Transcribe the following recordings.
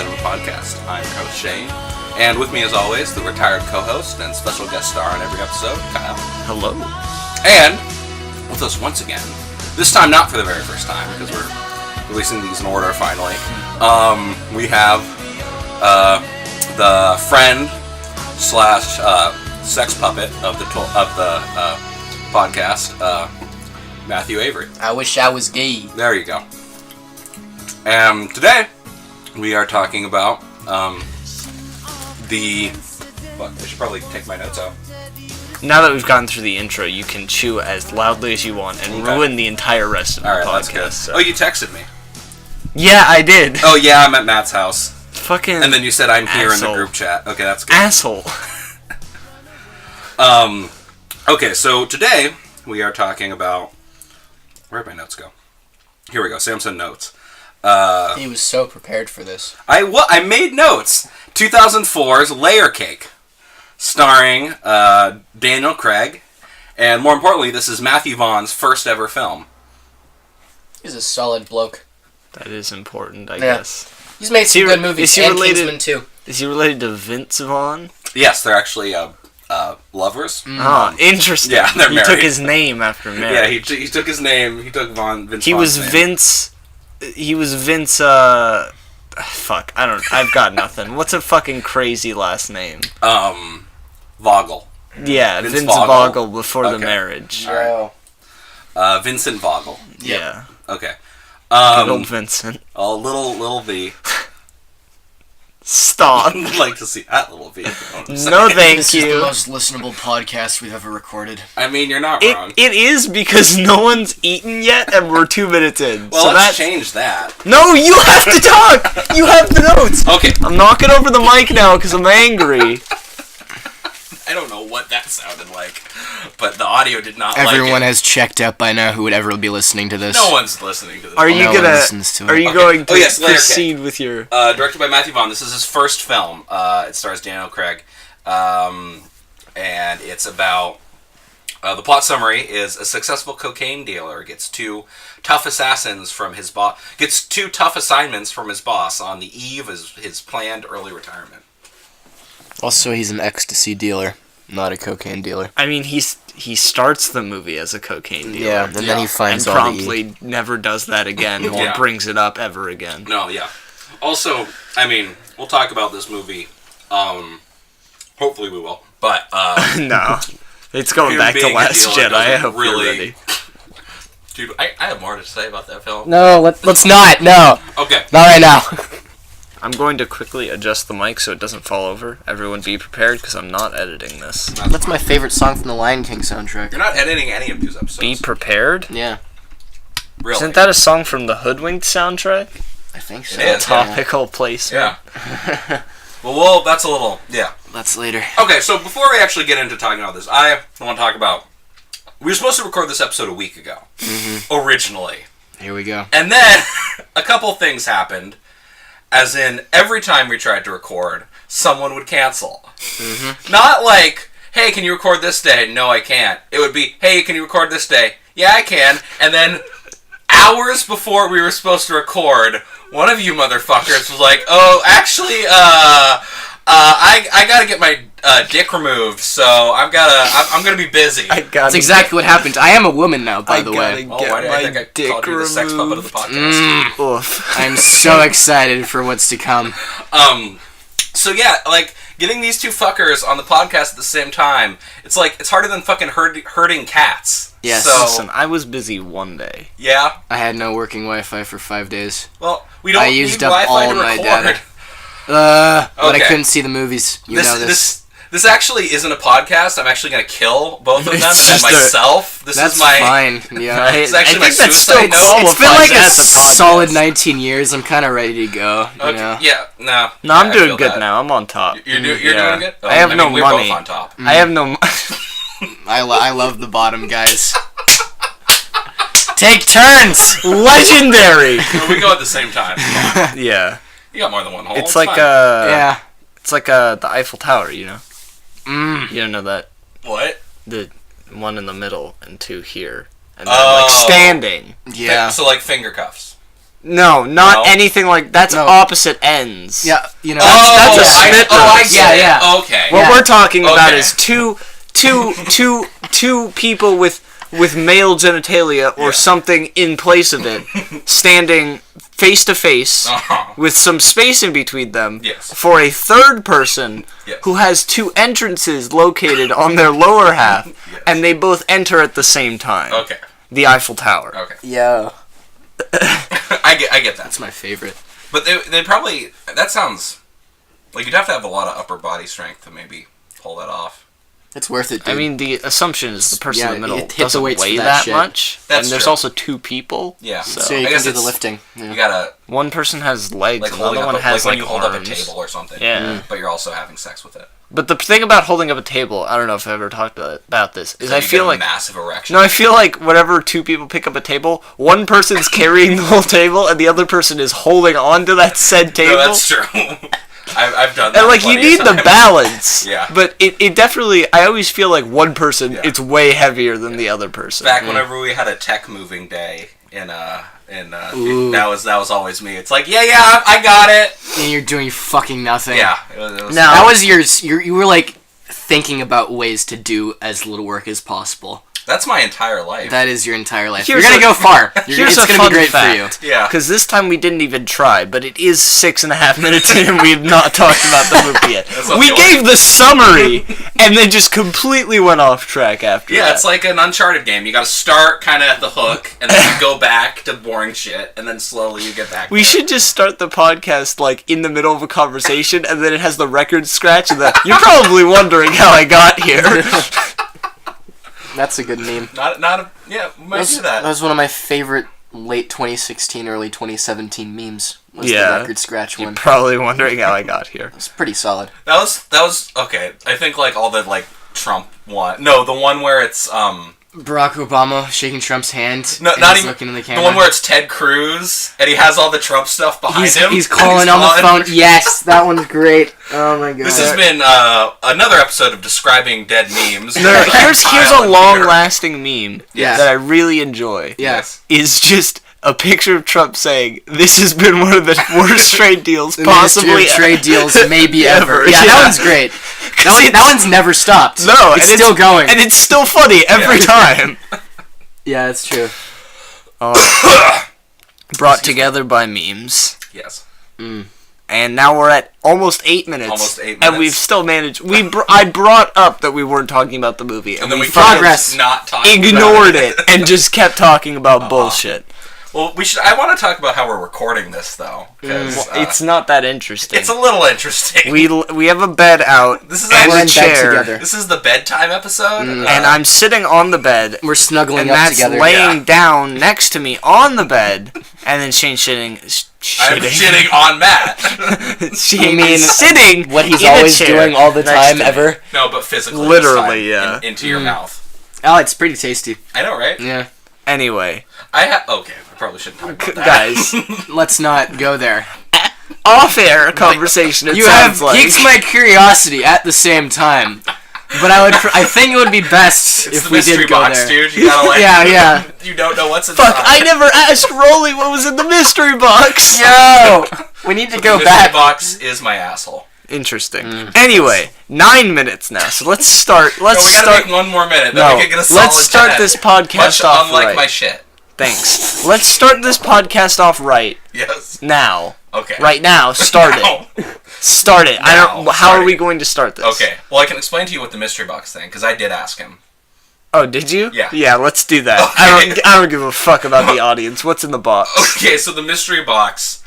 Cinema Podcast. I'm your host, Shane, and with me, as always, the retired co-host and special guest star on every episode, Kyle. Hello. And with us once again, this time not for the very first time, because we're releasing these in order finally, we have the friend slash sex puppet of the podcast, Matthew Avery. I wish I was gay. There you go. And today, we are talking about the... Fuck, I should probably take my notes out. Now that we've gone through the intro, you can chew as loudly as you want and ruin the entire rest of the podcast. That's good. So. Oh, you texted me. Yeah, I did. Oh, yeah, I'm at Matt's house. Fucking And then you said I'm here asshole. in the group chat. Okay, that's good. Asshole. Okay, so today, we are talking about... Where'd my notes go? Here we go, Samson notes. He was so prepared for this. I made notes. 2004's Layer Cake, starring Daniel Craig, and more importantly, this is Matthew Vaughn's first ever film. He's a solid bloke. That is important, I guess. He's made some good movies, and Kingsman too. Is he related to Vince Vaughn? Yes, they're actually lovers. Ah, interesting. Yeah, they're married. He took his name after marriage. Yeah, he took his name. He took Vince He was Vaughn's name. He was Vince, fuck, I've got nothing. What's a fucking crazy last name? Vogel. Yeah, Vince Vogel before the marriage. All right. Vincent Vogel. Yeah. Okay. Good old Vincent. Oh, little V. Stop. I'd like to see that little V. No, thank This you. is the most listenable podcast we've ever recorded. I mean, you're not wrong. It is because no one's eaten yet and we're 2 minutes in. Well, so let's change that. No, you have to talk! You have the notes! Okay. I'm knocking over the mic now because I'm angry. I don't know what that sounded like, but the audio did not like it. Everyone has checked out by now who would ever be listening to this. No one's listening to this. Are you No one listens to it. Are you Okay. going to Oh, yes, Layer proceed with your... Directed by Matthew Vaughn. This is his first film. It stars Daniel Craig. And it's about... the plot summary is a successful cocaine dealer gets two tough assignments from his boss on the eve of his planned early retirement. Also, he's an ecstasy dealer, not a cocaine dealer. I mean, he starts the movie as a cocaine dealer. Yeah, and then he finds and all the promptly never does that again or Yeah. brings it up ever again. No, yeah. Also, I mean, we'll talk about this movie. Hopefully we will. But, No. It's going him back to being a Last dealer Jedi. I doesn't hope really- you're ready. dude, I have more to say about that film. No, let's not. No, Okay. not right now. I'm going to quickly adjust the mic so it doesn't fall over. Everyone be prepared because I'm not editing this. That's my favorite song from the Lion King soundtrack. You're not editing any of these episodes. Be prepared? Yeah, Really. Isn't that a song from the Hoodwinked soundtrack? I think so. It is. Topical placement. Yeah. Well, that's a little... Yeah. That's later. Okay, so before we actually get into talking about this, I want to talk about... We were supposed to record this episode a week ago. Originally. Here we go. And then, a couple things happened. As in, every time we tried to record, someone would cancel. Not like, hey, can you record this day? No, I can't. It would be, hey, can you record this day? Yeah, I can. And then, hours before we were supposed to record, one of you motherfuckers was like, oh, actually, I gotta get my dick removed, so I'm gonna be busy. That's exactly what happened. I am a woman now, by the way. Oh, why did I think I called you the sex puppet of the podcast? Oof. I'm so excited for what's to come. So yeah, like, getting these two fuckers on the podcast at the same time, it's like, it's harder than fucking herding cats. Yes. So, Listen, I was busy one day. yeah. I had no working Wi-Fi for 5 days. Well, we don't I used need up Wi-Fi all to my record. data. But I Okay. couldn't see the movies. You know this. This actually isn't a podcast. I'm actually going to kill both of them It's and then just a- myself. This That's is my... fine. Yeah. Right? It's actually I my think that's suicide still note. It's been like a as a podcast. solid 19 years. I'm kind of ready to go. You Okay, know? yeah, no. No, I'm I doing feel good that. now. I'm on top. You're Yeah. doing good? I have no we're money. both on top. I have no... I love the bottom guys. Take turns. Legendary! We go at the same time. Yeah. You got more than one hole. It's like fine. Yeah. It's like the Eiffel Tower, you know? Mm. You don't know that? What? The one in the middle and two here. And then, Oh. like, standing. Yeah. So like finger cuffs. No, not No? anything like... That's No. opposite ends. Yeah, you know. That's a Smith I box. get Yeah, it. yeah. Okay. What we're talking about Okay. is two people with male genitalia or Yeah. something in place of it, standing face to face Uh-huh. with some space in between them Yes. for a third person Yes. who has two entrances located on their lower half, and they both enter at the same time. Okay. The Eiffel Tower. Okay. Yeah. I get that. That's my favorite. But they probably... That sounds... Like, you'd have to have a lot of upper body strength to maybe pull that off. It's worth it, dude. I mean, the assumption is the person in the middle it hit the doesn't weights weigh for that that shit. much, That's and there's true. also two people. Yeah. so you I can guess do the it's- lifting. Yeah. You gotta... One person has legs, Like, another holding one up... has when like you hold arms. up a table or something. Yeah. But you're also having sex with it. But the thing about holding up a table, I don't know if I've ever talked about this, is So I you feel get a like... massive erection. No, I feel like whenever two people pick up a table, one person's carrying the whole table, and the other person is holding on to that said table. No, that's true. I've done that. And like you plenty of need the times. balance. Yeah. But it definitely, I always feel like one person, Yeah. it's way heavier than the other person. Back whenever we had a tech moving day Ooh. that was always me. It's like, yeah, I got it. And you're doing fucking nothing. Yeah. It was, Now- That was you were like thinking about ways to do as little work as possible. that's my entire life. That is your entire life. Here's You're gonna a- go far. Here's It's a gonna fun be great fact. for yeah. Because this time we didn't even try, but it is 6.5 minutes in and we have not talked about the movie yet. That's not We the gave the summary and then just completely went off track after Yeah, that. it's like an Uncharted game. You gotta start kind of at the hook, and then you go back to boring shit, and then slowly you get back. We there. should just start the podcast like in the middle of a conversation, and then it has the record scratch, and you're probably wondering how I got here. you. That's a good meme. We might do that. That was one of my favorite late 2016, early 2017 memes. Was Yeah. the record scratch You're one. probably wondering how I got here. It's pretty solid. That was okay. I think like all the like Trump one. No, the one where it's Barack Obama shaking Trump's hand. no, and not he's even looking in the the camera. one where it's Ted Cruz and he has all the Trump stuff behind him. He's calling on the phone. Yes, that one's great. Oh my god. This has been another episode of describing dead memes. No, here's Pile a in long-lasting meme Yes. that I really enjoy. Yes. Is just a picture of Trump saying, "This has been one of the worst trade deals The Ministry possibly of trade deals maybe ever." ever. Yeah, Yeah. that one's great. That one's never stopped. No, it's and still going. and it's still funny every time. Yeah, that's true. Brought together by memes. Yes. And now we're at almost 8 minutes. Almost 8 And minutes. we've still managed. I brought up that we weren't talking about the movie, and, And then we progress. not talking ignored about it and just kept talking about bullshit. Well, I want to talk about how we're recording this though, because It's not that interesting. it's a little interesting. we have a bed out This is and We're a in bed chair, together. This is the bedtime episode, and I'm sitting on the bed, We're snuggling and up Matt's together. laying Yeah. down next to me on the bed, and then Shane's I'm shitting. shitting on Matt. Shane mean, is sitting What he's in a always chair doing all the next time, to me. ever. No, but physically, Literally, this time, yeah. into your mouth. Oh, it's pretty tasty. I know, right? Yeah. Anyway, Okay, I probably shouldn't talk about that. guys, Let's not go there. off-air conversation. It You have sounds like. piqued my curiosity at the same time. But I think it would be best It's if the we mystery did go box, there. dude. You gotta like. Yeah. You don't know what's inside. Fuck! I never asked Rolly what was in the mystery box. Yo, we need to go the back. mystery box is my asshole. Interesting. Anyway, 9 minutes now. So let's start. No, we gotta start. make one more minute. Then No, we can get a solid let's start 10. this podcast Much off unlike right. my shit. Thanks. Let's start this podcast off right Yes. now. Okay. Right now. Start Now. it. Start it. I don't. Now, How start are we it. going to start this? Okay. Well, I can explain to you what the mystery box thing, because I did ask him. Oh, did you? Yeah. Yeah. Let's do that. Okay. I don't give a fuck about the audience. What's in the box? Okay, so the mystery box.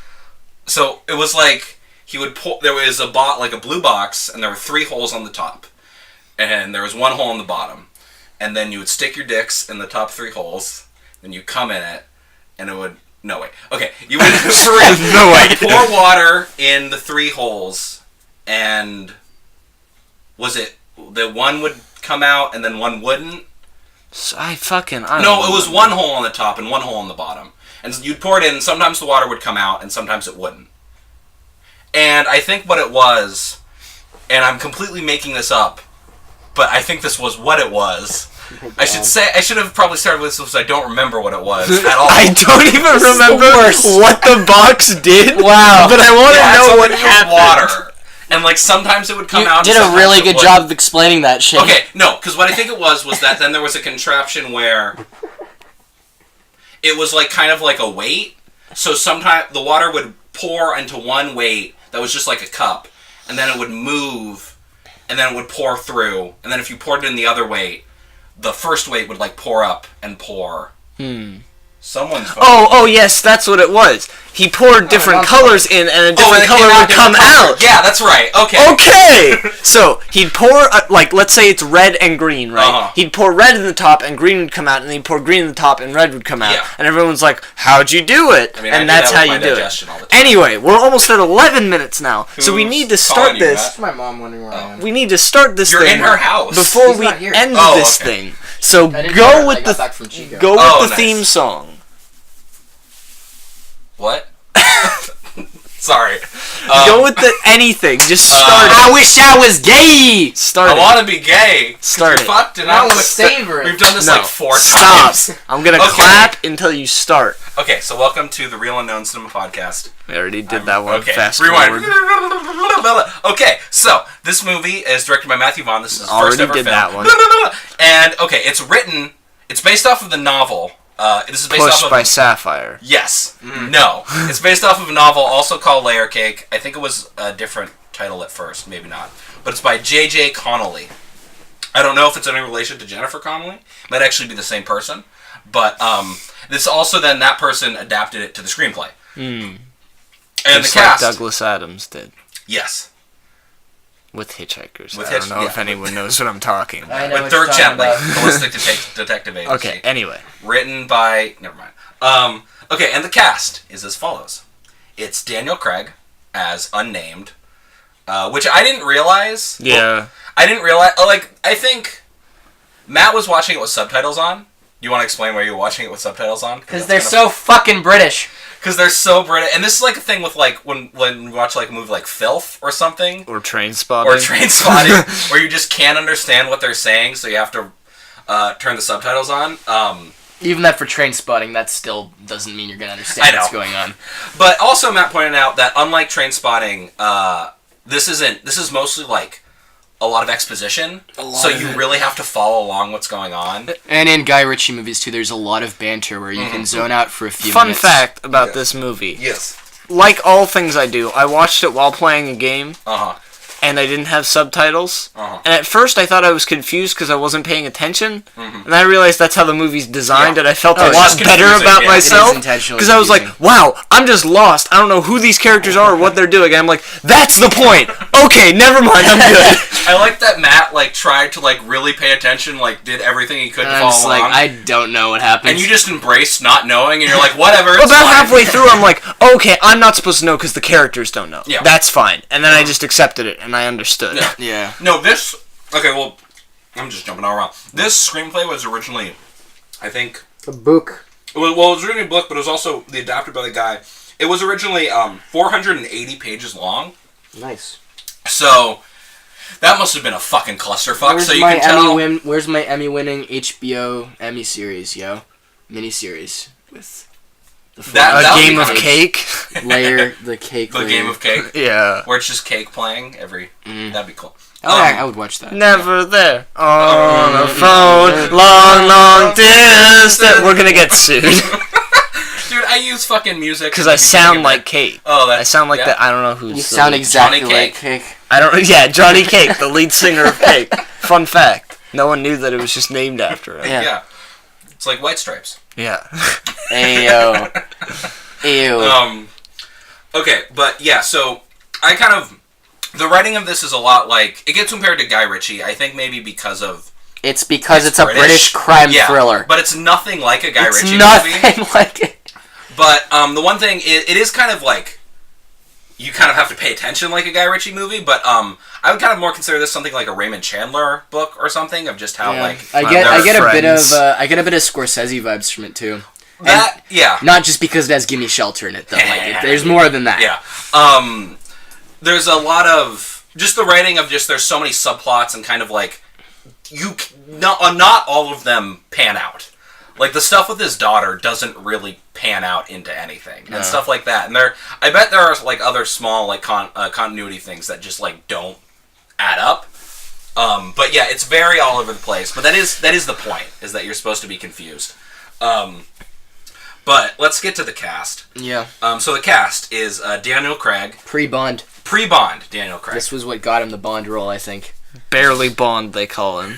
So it was like he would pull. There was a like a blue box, and there were 3 holes on the top, and there was 1 hole in the bottom, and then you would stick your dicks in the top 3 holes, then you come in it, and it would. No way. Okay, you would No way. pour water in the 3 holes, and was it the one would come out and then one wouldn't? So I don't No, know. it was 1 hole on the top and 1 hole on the bottom. And you'd pour it in, and sometimes the water would come out, and sometimes it wouldn't. And I think what it was, and I'm completely making this up, but I think this was what it was, I should have probably started with this because I don't remember what it was at all. I don't even remember what the box did. Wow. But I want to know what happened. Water. And, like, sometimes it would come out. You did a really good job of explaining that shit. Okay, no, because what I think it was that then there was a contraption where it was, like, kind of like a weight. So sometimes the water would pour into one weight that was just like a cup, and then it would move, and then it would pour through, and then if you poured it in the other weight, the first weight would, like, pour up and pour. Someone's phone. Oh, yes, that's what it was. He poured different colors in, and a different color would come out. Yeah, that's right. Okay. Okay! So, he'd pour, let's say it's red and green, right? Uh-huh. He'd pour red in the top, and green would come out, and then he'd pour green in the top, and red would come out. Yeah. And everyone's like, how'd you do it? I mean, and I that's do that how with you my do digestion all the it. time. Anyway, we're almost at 11 minutes now, so we Who's need to calling start you, this. That's my mom wondering where I am. We need to start this You're thing in her house. before She's we not here. end Oh, this okay. thing. So I didn't go know. I with got back from Chico. go with Oh, the nice. theme song. What? Sorry. Go with the anything. Just start it. I wish I was gay! Start I it. want to be gay. Start You're it. fucked, and I I'm wanna gonna savor it. We've done this No, like 4 stop. times. I'm gonna Okay. clap until you start. Okay, so welcome to the Real Unknown Cinema Podcast. We already did that one. Okay, Fast rewind. forward. Okay, so this movie is directed by Matthew Vaughn. This is his first Already ever did film. that one. And okay, it's based off of the novel. This is based Pushed off of by Sapphire. Yes. No. It's based off of a novel also called Layer Cake. I think it was a different title at first, maybe not. But it's by J.J. Connolly. I don't know if it's any relation to Jennifer Connelly. Might actually be the same person. But this also then that person adapted it to the screenplay. And Just the like cast. Douglas Adams did. Yes. With Hitchhikers. With I don't know if anyone knows what I'm talking about. I know With what Dirk you're talking Gently, about. Holistic Detective Agency. Okay, anyway. Written by... Never mind. Okay, and the cast is as follows. It's Daniel Craig as Unnamed, which I didn't realize. Yeah. Well, I didn't realize... I think Matt was watching it with subtitles on. You want to explain why you were watching it with subtitles on? Because they're so fucking British. Because they're so British. And this is like a thing with like when we watch like a movie like Filth or something. Or Train Spotting. Or Train Spotting. Where you just can't understand what they're saying, so you have to turn the subtitles on. Even that for Train Spotting, that still doesn't mean you're going to understand what's going on. But also Matt pointed out that unlike Train Spotting, this is mostly like a lot of exposition, so you really have to follow along what's going on. And in Guy Ritchie movies, too, there's a lot of banter where you can zone out for a few Fun minutes. fact about this movie. Yes. Like all things I do, I watched it while playing a game, Uh-huh. and I didn't have subtitles. Uh-huh. And at first I thought I was confused because I wasn't paying attention. And I realized that's how the movie's designed, and I felt a it's lot just better confusing, about yeah. myself. It is intentionally Because I was like, confusing. wow, I'm just lost. I don't know who these characters are or what they're doing. And I'm like, that's the point. Okay, never mind, I'm good. I like that Matt like tried to like really pay attention, like did everything he could to And I'm follow just along. like, I don't know what happens. And you just embraced not knowing, and you're like, whatever. It's About fine. halfway through, I'm like, okay, I'm not supposed to know because the characters don't know. Yeah. That's fine. And then I just accepted it, and I understood. Yeah. Yeah. No, this... Okay, well, I'm just jumping all around. This screenplay was originally, I think... A book. It was originally a book, but it was also adapted by the guy. It was originally 480 pages long. Nice. So, that must have been a fucking clusterfuck. Where's So you my can tell... Where's my Emmy-winning HBO Emmy series, yo? Miniseries with the That A would game be of kinda- cake? layer, the cake. The layer. game of cake. Yeah. Where it's just cake playing every... That'd be cool. I would watch that. Never there. On the phone. Long distance. We're gonna get sued. Dude, I use fucking music. Because I sound like cake. Oh, that's... I sound like yeah. that. I don't know who's You the sound lead- exactly Johnny like Cake. Cake. I don't. Yeah, Johnny Cake, the lead singer of Cake. Fun fact. No one knew that it was just named after him. Yeah. It's like White Stripes. Yeah. Ayo. Ew. Okay, but yeah, so I kind of... The writing of this is a lot like... It gets compared to Guy Ritchie, I think maybe because of... It's because it's a British. British crime Yeah, thriller. but it's nothing like a Guy It's Ritchie nothing movie. like it. But the one thing, it is kind of like... You kind of have to pay attention like a Guy Ritchie movie, but I would kind of more consider this something like a Raymond Chandler book or something, of just how, like... I get a bit of Scorsese vibes from it too. That, yeah. Not just because it has Gimme Shelter in it though. There's more than that. Yeah. There's a lot of... Just the writing of just... There's so many subplots and kind of like... not all of them pan out. Like, the stuff with his daughter doesn't really pan out into anything. And stuff like that. And I bet there are, like, other small, like, continuity things that just, like, don't add up. But yeah, it's very all over the place. But that is the point, is that you're supposed to be confused. But let's get to the cast. Yeah. So the cast is Daniel Craig. Pre-Bond. Pre-Bond Daniel Craig. This was what got him the Bond role, I think. Barely Bond, they call him.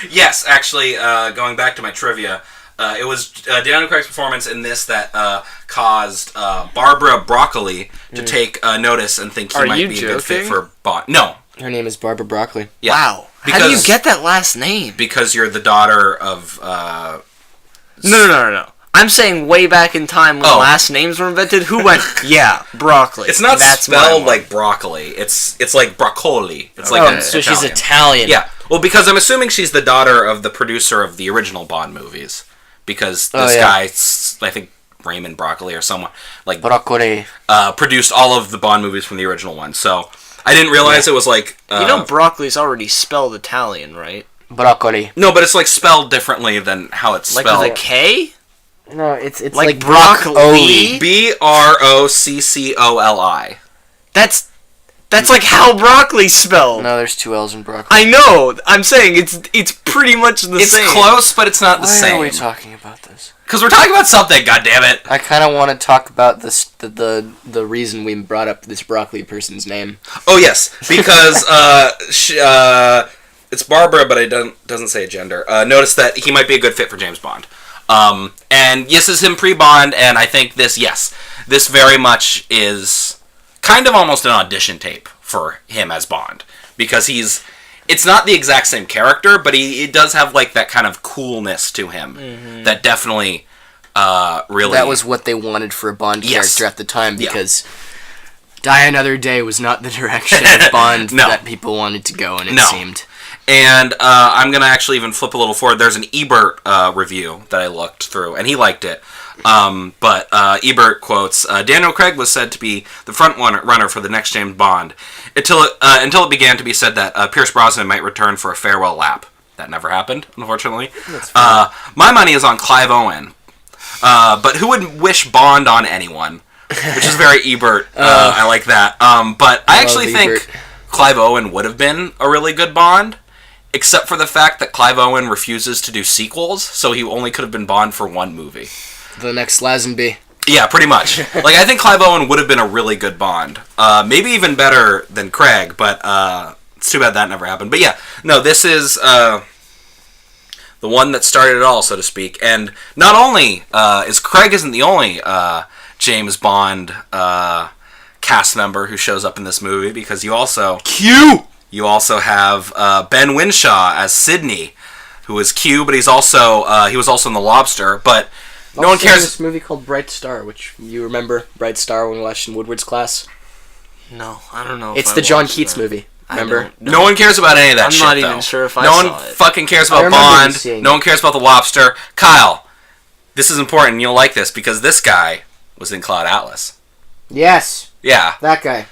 Yes, actually, going back to my trivia, it was Daniel Craig's performance in this that caused Barbara Broccoli to take notice and think he might be a good fit for Bond. No. Her name is Barbara Broccoli. Yeah. Wow. How do you get that last name? Because you're the daughter of... No. I'm saying way back in time when last names were invented, who went, yeah, broccoli. It's not spelled like broccoli. It's like broccoli. It's like so she's Italian. Yeah. Well, because I'm assuming she's the daughter of the producer of the original Bond movies. Because this guy, I think Raymond Broccoli or someone, like... Broccoli. Produced all of the Bond movies from the original one. So, I didn't realize it was like... broccoli's already spelled Italian, right? Broccoli. No, but it's like spelled differently than how it's spelled. Like with a K? No, it's like broccoli. Broccoli. That's like how broccoli's spelled. No, there's 2 L's in broccoli. I know. I'm saying it's pretty much the same. It's close, but it's not the same. Why are we talking about this? Because we're talking about something. God damn it! I kind of want to talk about this the reason we brought up this broccoli person's name. Oh yes, because it's Barbara, but it doesn't say a gender. Notice that he might be a good fit for James Bond. And yes, is him pre-Bond, and I think this very much is kind of almost an audition tape for him as Bond, because it's not the exact same character, but he does have like that kind of coolness to him that definitely really... That was what they wanted for a Bond character at the time, because Die Another Day was not the direction of Bond that people wanted to go, and it seemed... And I'm going to actually even flip a little forward. There's an Ebert review that I looked through, and he liked it. But Ebert quotes, Daniel Craig was said to be the front runner for the next James Bond, until it began to be said that Pierce Brosnan might return for a farewell lap. That never happened, unfortunately. My money is on Clive Owen. But who would wish Bond on anyone? Which is very Ebert. I like that. But I actually think Clive Owen would have been a really good Bond. Except for the fact that Clive Owen refuses to do sequels, so he only could have been Bond for one movie. The next Lazenby. Yeah, pretty much. Like, I think Clive Owen would have been a really good Bond. Maybe even better than Craig, but it's too bad that never happened. But yeah, no, this is the one that started it all, so to speak. And not only is Craig isn't the only James Bond cast member who shows up in this movie, because you also... You also have Ben Winshaw as Sidney, who is Q, but he was also in The Lobster. But no one cares. This movie called Bright Star, which you remember Bright Star when we watched in Woodward's class. No, I don't know. It's the John Keats movie. Remember? No one cares about any of that shit. I'm not even sure if I saw it. No one fucking cares about Bond. No one cares about The Lobster. Kyle, this is important. You'll like this because this guy was in Cloud Atlas. Yes. Yeah. That guy.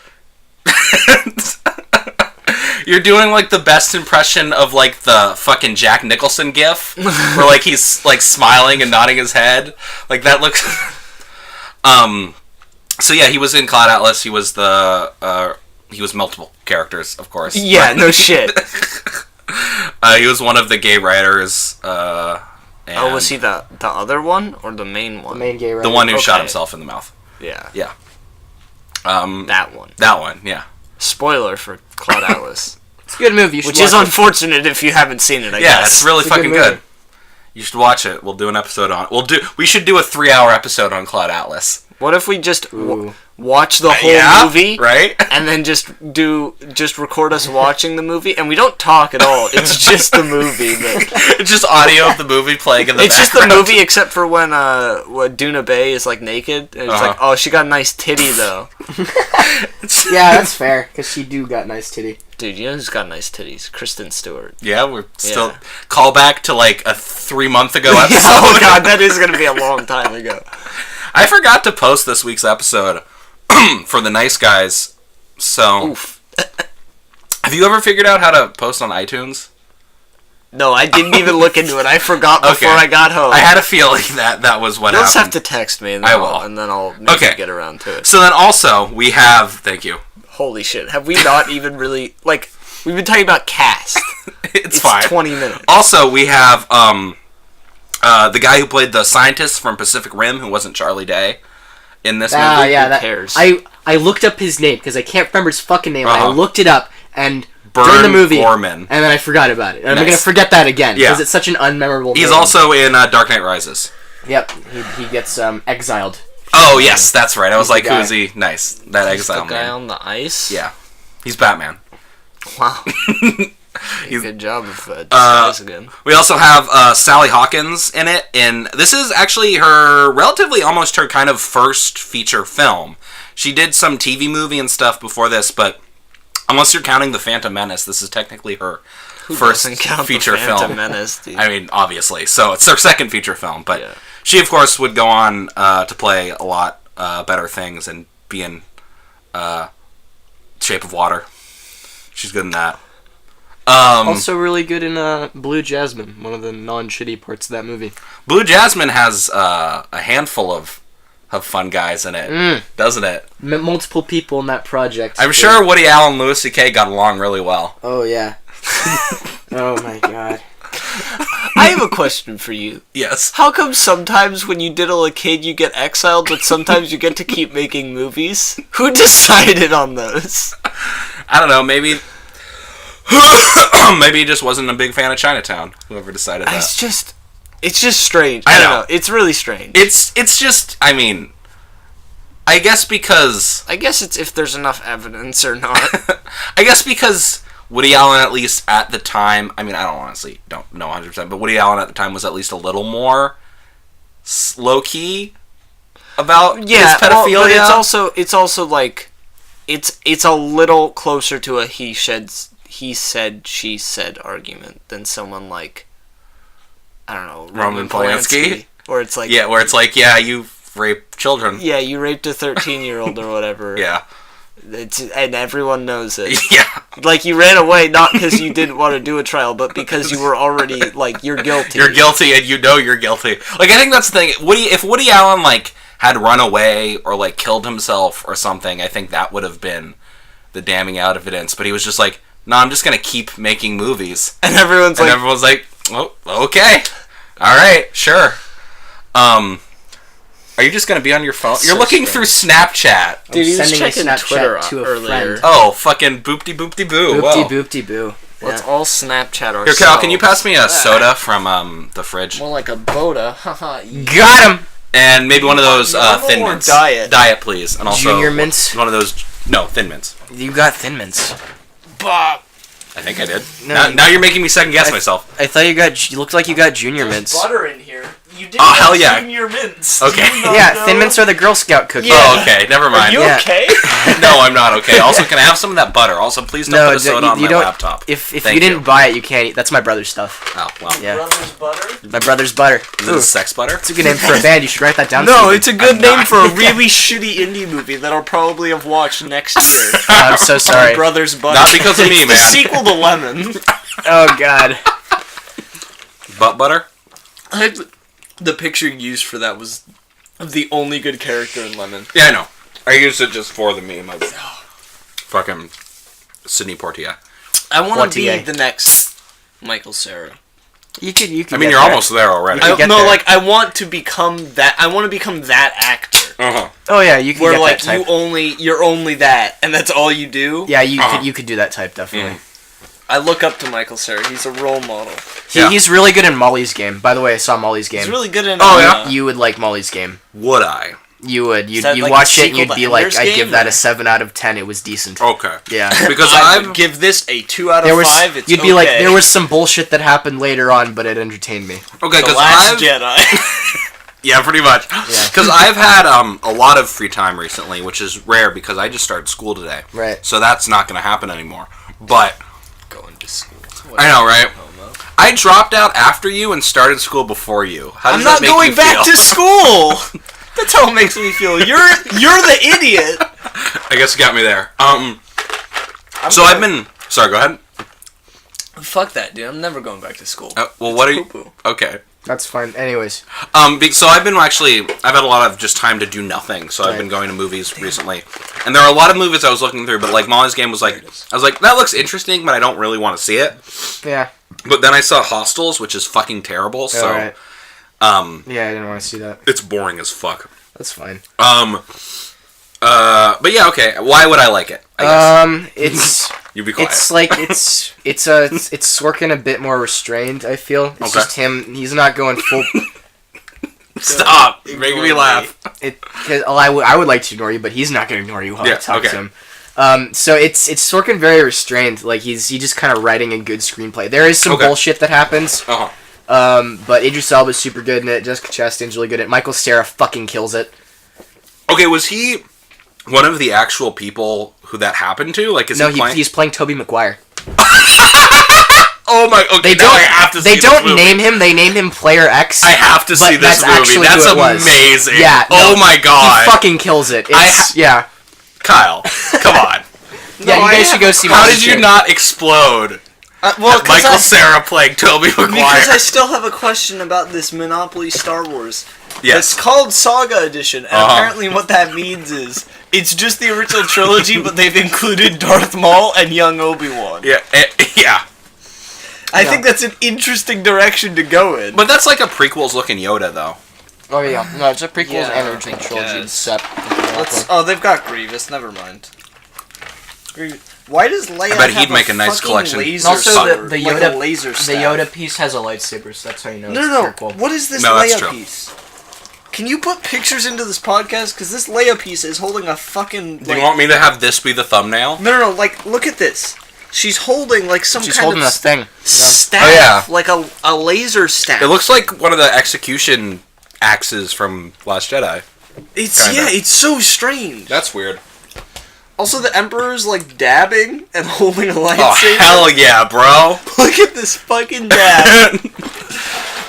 You're doing, like, the best impression of, like, the fucking Jack Nicholson gif, where, like, he's, like, smiling and nodding his head. Like, that looks... So, yeah, he was in Cloud Atlas. He was he was multiple characters, of course. Yeah, no shit. He was one of the gay writers, was he the other one, or the main one? The main gay writer. The one who shot himself in the mouth. Yeah. Yeah. That one. That one, yeah. Spoiler for Cloud Atlas. It's a good movie. You should Which is unfortunate if you haven't seen it, I guess. Yeah, it's really fucking good. You should watch it. We'll do an episode on it. We should do a 3-hour episode on Cloud Atlas. What if we just watch the whole movie, right? And then just record us watching the movie, and we don't talk at all. It's just the movie. It's just audio of the movie playing in the background. It's just the movie, except for when Duna Bay is like naked, and it's like, oh, she got a nice titty though. Yeah, that's fair, because she got nice titty. Dude, you know who's got nice titties? Kristen Stewart. Yeah, we're still call back to like a 3-month ago episode. Oh god, that is gonna be a long time ago. I forgot to post this week's episode for the nice guys. So, have you ever figured out how to post on iTunes? No, I didn't even look into it. I forgot before I got home. I had a feeling that was what You'll happened. just have to text me, and then I'll maybe get around to it. So then also, we have... Thank you. Holy shit. Have we not even really... Like, we've been talking about cast. It's fine. 20 minutes. Also, we have the guy who played the scientist from Pacific Rim, who wasn't Charlie Day, in this movie. Yeah, Who cares? I looked up his name, because I can't remember his fucking name. I looked it up, and... during the movie, Gorman. and then I forgot about it. And I'm going to forget that again, because it's such an unmemorable name. He's also in Dark Knight Rises. Yep, he gets exiled. Oh, yes, that's right. I was like, who is he? Nice. That exile the guy man. on the ice? Yeah. He's Batman. Wow. Good job of disguise again. We also have Sally Hawkins in it, and this is actually her almost her kind of first feature film. She did some TV movie and stuff before this, but unless you're counting The Phantom Menace, this is technically her first feature film. Menace, dude? I mean, obviously. So it's her second feature film, but she, of course, would go on to play a lot better things and be in Shape of Water. She's good in that. Also really good in Blue Jasmine, one of the non-shitty parts of that movie. Blue Jasmine has a handful of fun guys in it, doesn't it? Multiple people in that project. I'm sure Woody Allen and Louis C.K. got along really well. Oh, yeah. Oh, my God. I have a question for you. Yes. How come sometimes when you diddle a kid you get exiled, but sometimes you get to keep making movies? Who decided on those? I don't know, maybe... maybe he just wasn't a big fan of Chinatown, whoever decided that. It's just strange. I know. Don't know. It's really strange. It's just, I mean... I guess it's if there's enough evidence or not. I guess because Woody Allen, at least at the time, I mean, I don't know 100%, but Woody Allen at the time was at least a little more low-key about his pedophilia. Well, but it's also like, it's a little closer to a he said, she said argument than someone like, I don't know, Roman Polanski. Where it's like... Yeah, where it's like, yeah, you rape children. Yeah, you raped a 13-year-old or whatever. Yeah. And everyone knows it. Yeah. Like, you ran away not because you didn't want to do a trial, but because you were already, like, you're guilty. You're guilty and you know you're guilty. Like, I think that's the thing. If Woody Allen, like, had run away or, like, killed himself or something, I think that would have been the damning out evidence. But he was just like, no, I'm just going to keep making movies. And everyone's like, oh, okay. All right, sure. Are you just going to be on your phone? You're looking through Snapchat. Dude, he was sending checking a Snapchat Twitter to a earlier. friend. Oh, fucking boopty-boopty-boo. Boopty-boopty-boo. Let's all Snapchat ourselves. Here, Cal, can you pass me a soda from the fridge? More like a Boda. Got him! And maybe one of those Thin or Mints. Diet? Diet, please. And also Junior Mints? One of those... No, Thin Mints. You got Thin Mints. Bob. I think I did. No, now you're making me second guess myself. I thought you looked like you got Junior Mints. Butter in here. You did hell yeah. Junior Mints. Okay. Yeah, Thin Mints are the Girl Scout cookies. Yeah. Oh, okay. Never mind. Are you okay? No, I'm not okay. Also, can I have some of that butter? Also, please don't put a soda on my laptop. If you didn't buy it, you can't eat. That's my brother's stuff. Oh, well. Yeah. Brother's butter? My brother's butter. Is it sex butter? It's a good name for a band. You should write that down. No, Steven. it's a good name for a really shitty indie movie that I'll probably have watched next year. I'm so sorry. My Brother's Butter. Not because of me, The man. sequel to Lemon. Oh, God. Butt butter? The picture used for that was the only good character in Lemon. Yeah, I know. I used it just for the meme of fucking Sidney Poitier. I want to be Poitier. the next Michael Cera. You could. I mean, you're almost there already. You get No, there. like I want to become that. I want to become that actor. Uh-huh. Oh yeah, you can Where get like that type. you're only that, and that's all you do. Yeah, you could do that type definitely. I look up to Michael Cera. He's a role model. He's really good in Molly's Game. By the way, I saw Molly's Game. He's really good in. Oh, yeah? You would like Molly's Game. Would I? You would. Is that You like watch a it and you'd sequel to be like, Ender's I'd Game, give that or- a 7 out of 10. It was decent. Okay. Yeah. Because I would give this a 2 out of 5. It's you'd be like, there was some bullshit that happened later on, but it entertained me. Okay, The because Last Jedi. Yeah, pretty much. Yeah. Because I've had a lot of free time recently, which is rare because I just started school today. Right. So that's not going to happen anymore. But Going to school. I know, right? I dropped out after you and started school before you. How does I'm that not make going you back feel? to school. That's how it makes me feel. You're the idiot. I guess you got me there. So I've been... Sorry, go ahead. Fuck that, dude. I'm never going back to school. Well, what are you... Poo-poo. Okay. That's fine. Anyways. So I've had a lot of just time to do nothing, so I've been going to movies recently. And there are a lot of movies I was looking through, but like Molly's Game was like, I was like, that looks interesting, but I don't really want to see it. Yeah. But then I saw Hostels, which is fucking terrible, so... Right. Yeah, I didn't want to see that. It's boring as fuck. That's fine. But yeah, okay. Why would I like it? I guess. It's... You be quiet. It's like it's Sorkin a bit more restrained. I feel it's just him. He's not going full. Stop! You're making me laugh. I would like to ignore you, but he's not going to ignore you while I talk to him. So it's Sorkin very restrained. Like he's just kind of writing a good screenplay. There is some bullshit that happens. But Idris Elba's super good in it. Jessica Chastain's really good at it. Michael Cera fucking kills it. Okay, was he one of the actual people who that happened to? Like, he's playing Tobey Maguire. Oh my! Okay, I have to see They this don't movie. name him. They name him Player X. I have to see this movie. That's amazing. Yeah. Oh my god. He fucking kills it. Yeah. Kyle, come on. Yeah, you guys should go see. How did you not explode? Michael Cera playing Tobey Maguire. Because I still have a question about this Monopoly Star Wars. Yes. It's called Saga Edition, and apparently what that means is it's just the original trilogy, but they've included Darth Maul and young Obi-Wan. Yeah, yeah. I think that's an interesting direction to go in. But that's like a prequels looking Yoda, though. Oh yeah, no, it's a prequels and original I trilogy guess. set. They've got Grievous. Never mind. Why does Leia I bet have he'd make a nice collection. Laser Also, sword, the like Yoda, a laser the staff? Yoda piece has a lightsaber, so that's how you know. No. It's cool. What is this No, that's Leia true. piece? Can you put pictures into this podcast? Because this Leia piece is holding a fucking. Do you want me to have this be the thumbnail? No. Like, look at this. She's holding like some She's kind holding of a thing. staff, Oh, yeah. like a laser staff. It looks like one of the execution axes from Last Jedi. It's so strange. That's weird. Also, the Emperor's like dabbing and holding a Oh lightsaber. hell yeah, bro! Look at this fucking dab.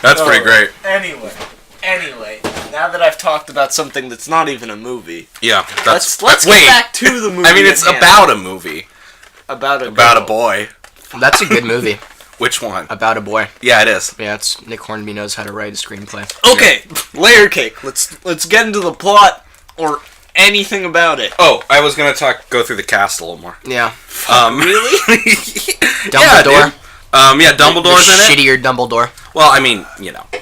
That's pretty great. Anyway, now that I've talked about something that's not even a movie, Yeah, let's get back to the movie. I mean, it's at hand. about a movie about about a boy. That's a good movie. Which one? About a boy. Yeah, it is. Yeah, it's Nick Hornby knows how to write a screenplay. Okay, layer cake. Let's get into the plot or anything about it. Oh, I was gonna go through the cast a little more. Yeah. Really? Dumbledore. Yeah, Dumbledore's in it. Shittier Dumbledore. Well, I mean,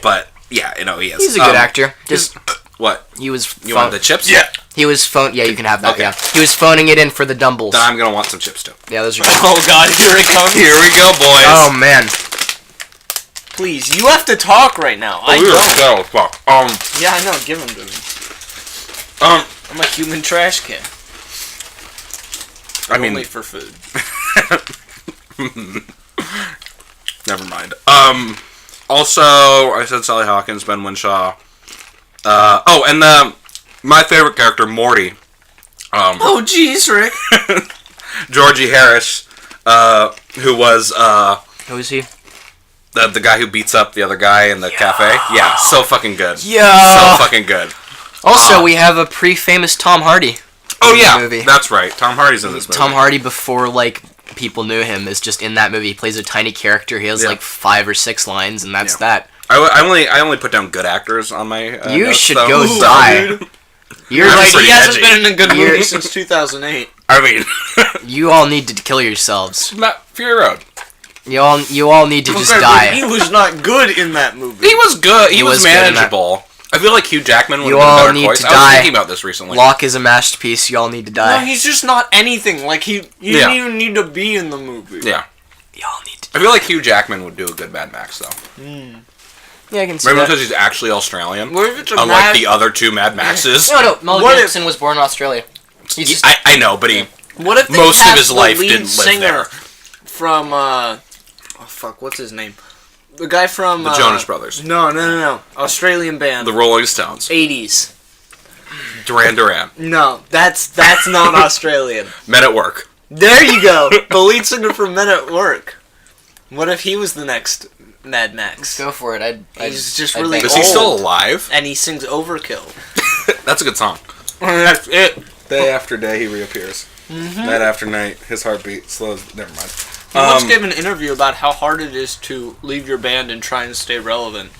but yeah, he is. He's a good actor. Just what? he was. You want the chips? Yeah. He was Yeah, you can have that. Okay. Yeah. He was phoning it in for the Dumbles. Then I'm gonna want some chips too. Yeah, those are good. Oh god, here it comes. Here we go, boys. Oh man. Please, you have to talk right now. I don't. don't. Oh, fuck. Yeah, I know. Give them to me. I'm a human trash can. I mean, only for food. never mind. Also, I said Sally Hawkins, Ben Winshaw. And my favorite character, Morty. Oh, jeez, Rick. Georgie Harris, who was Who is he? the guy who beats up the other guy in the cafe. Yeah, so fucking good. Yeah. So fucking good. Also, we have a pre-famous Tom Hardy. Oh in the yeah, movie. that's right. Tom Hardy's in this movie. Tom Hardy, before people knew him, is just in that movie. He plays a tiny character. He has 5 or 6 lines, and that's that. I only put down good actors on my. You notes, should though. go die. You're That's like pretty He hasn't edgy. been in a good movie since 2008. I mean, you all need to kill yourselves. not Fury Road. You all need to just He die. was not good in that movie. He was good. He was was good in that. manageable. I feel like Hugh Jackman would You have been a all better need voice. to I was die. thinking about this recently. Locke is a masterpiece. You all need to die. No, he's just not anything. Like, you Yeah. didn't even need to be in the movie. Yeah. You all need to. I feel like Hugh Jackman would do a good Mad Max, though. Yeah, I can see Maybe that. because he's actually Australian. What if it's a Unlike Mad- the other 2 Mad Maxes. No, Mel What if- Gibson was born in Australia. He's just, I know, but he What if they most of cast his the life lead didn't live singer there. from what's his name? The guy from The Jonas Brothers. No. Australian band. The Rolling Stones. 80s. Duran Duran. No, that's not Australian. Men at Work. There you go. The lead singer from Men at Work. What if he was the next Mad Max? go for it. He's just really Is he still old. alive? And he sings Overkill. That's a good song. That's it. Day after day, he reappears. Night after night, his heartbeat slows. Never mind. He once gave an interview about how hard it is to leave your band and try and stay relevant.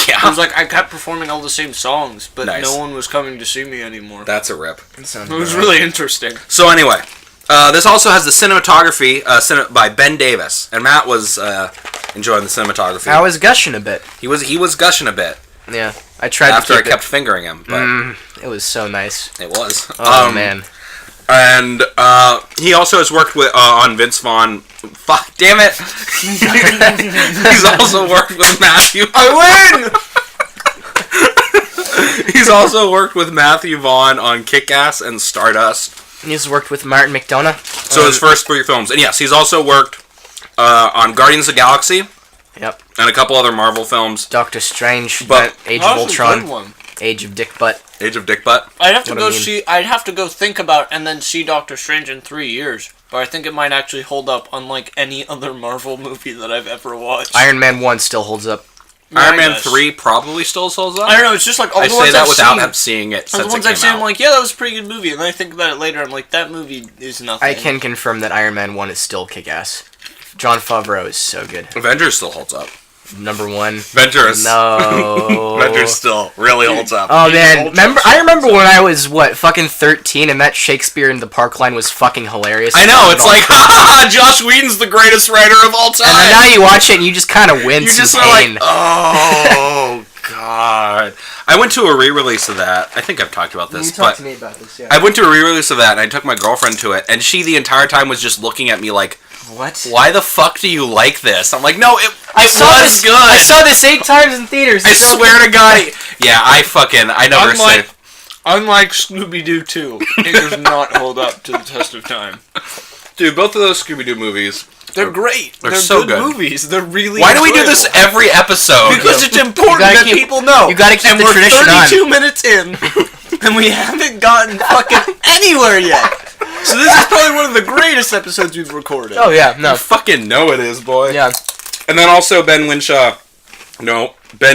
Yeah. He was like, I kept performing all the same songs, but Nice. no one was coming to see me anymore. That's a rip. It was really interesting. So anyway, this also has the cinematography by Ben Davis, and Matt was enjoying the cinematography. I was gushing a bit. He was gushing a bit. Yeah, I tried after to I keep kept fingering him, but it was so nice. it was. Oh man. And he also has worked with on Vince Vaughn. Fuck, damn it! He's also worked with Matthew. I win. He's also worked with Matthew Vaughn on Kick-Ass and Stardust. He's worked with Martin McDonagh. So his first 3 films, and yes, he's also worked on Guardians of the Galaxy. Yep. And a couple other Marvel films. Doctor Strange, but Age of Ultron, Age of Dick Butt. Age of Dick Butt. I'd have to go see. I'd have to go think about and then see Doctor Strange in 3 years. But I think it might actually hold up, unlike any other Marvel movie that I've ever watched. Iron Man 1 still holds up. Iron Man 3 probably still holds up. I don't know. It's just like all I the ones say that I've without seen, seeing it. The ones I've seen, I'm like, yeah, that was a pretty good movie. And then I think about it later. I'm like, that movie is nothing. I can confirm that Iron Man 1 is still kick-ass. Jon Favreau is so good. Avengers still holds up. Number 1. Avengers. No. Avengers still really holds up. Oh man, I remember when I was fucking 13, and that Shakespeare in the Park line was fucking hilarious. I know, it's like, ha Josh Whedon's the greatest writer of all time. And then now you watch it and you just kind of wince in pain. Like, oh god. I went to a re-release of that. I think I've talked about this. You talked to me about this, yeah. I went to a re-release of that, and I took my girlfriend to it, and she the entire time was just looking at me like, what? Why the fuck do you like this? I'm like, no, it was good. I saw this 8 times in theaters. I swear to God. Yeah, I never say. Unlike Scooby-Doo 2, it does not hold up to the test of time. Dude, both of those Scooby-Doo movies. They're great. They're so good movies. They're really Why do we do this every episode? Because it's important that people know. You gotta keep the tradition on. And we're 32 minutes in, and we haven't gotten fucking anywhere yet. So this is probably one of the greatest episodes we've recorded. Oh yeah, no. You fucking know it is, boy. Yeah. And then also Ben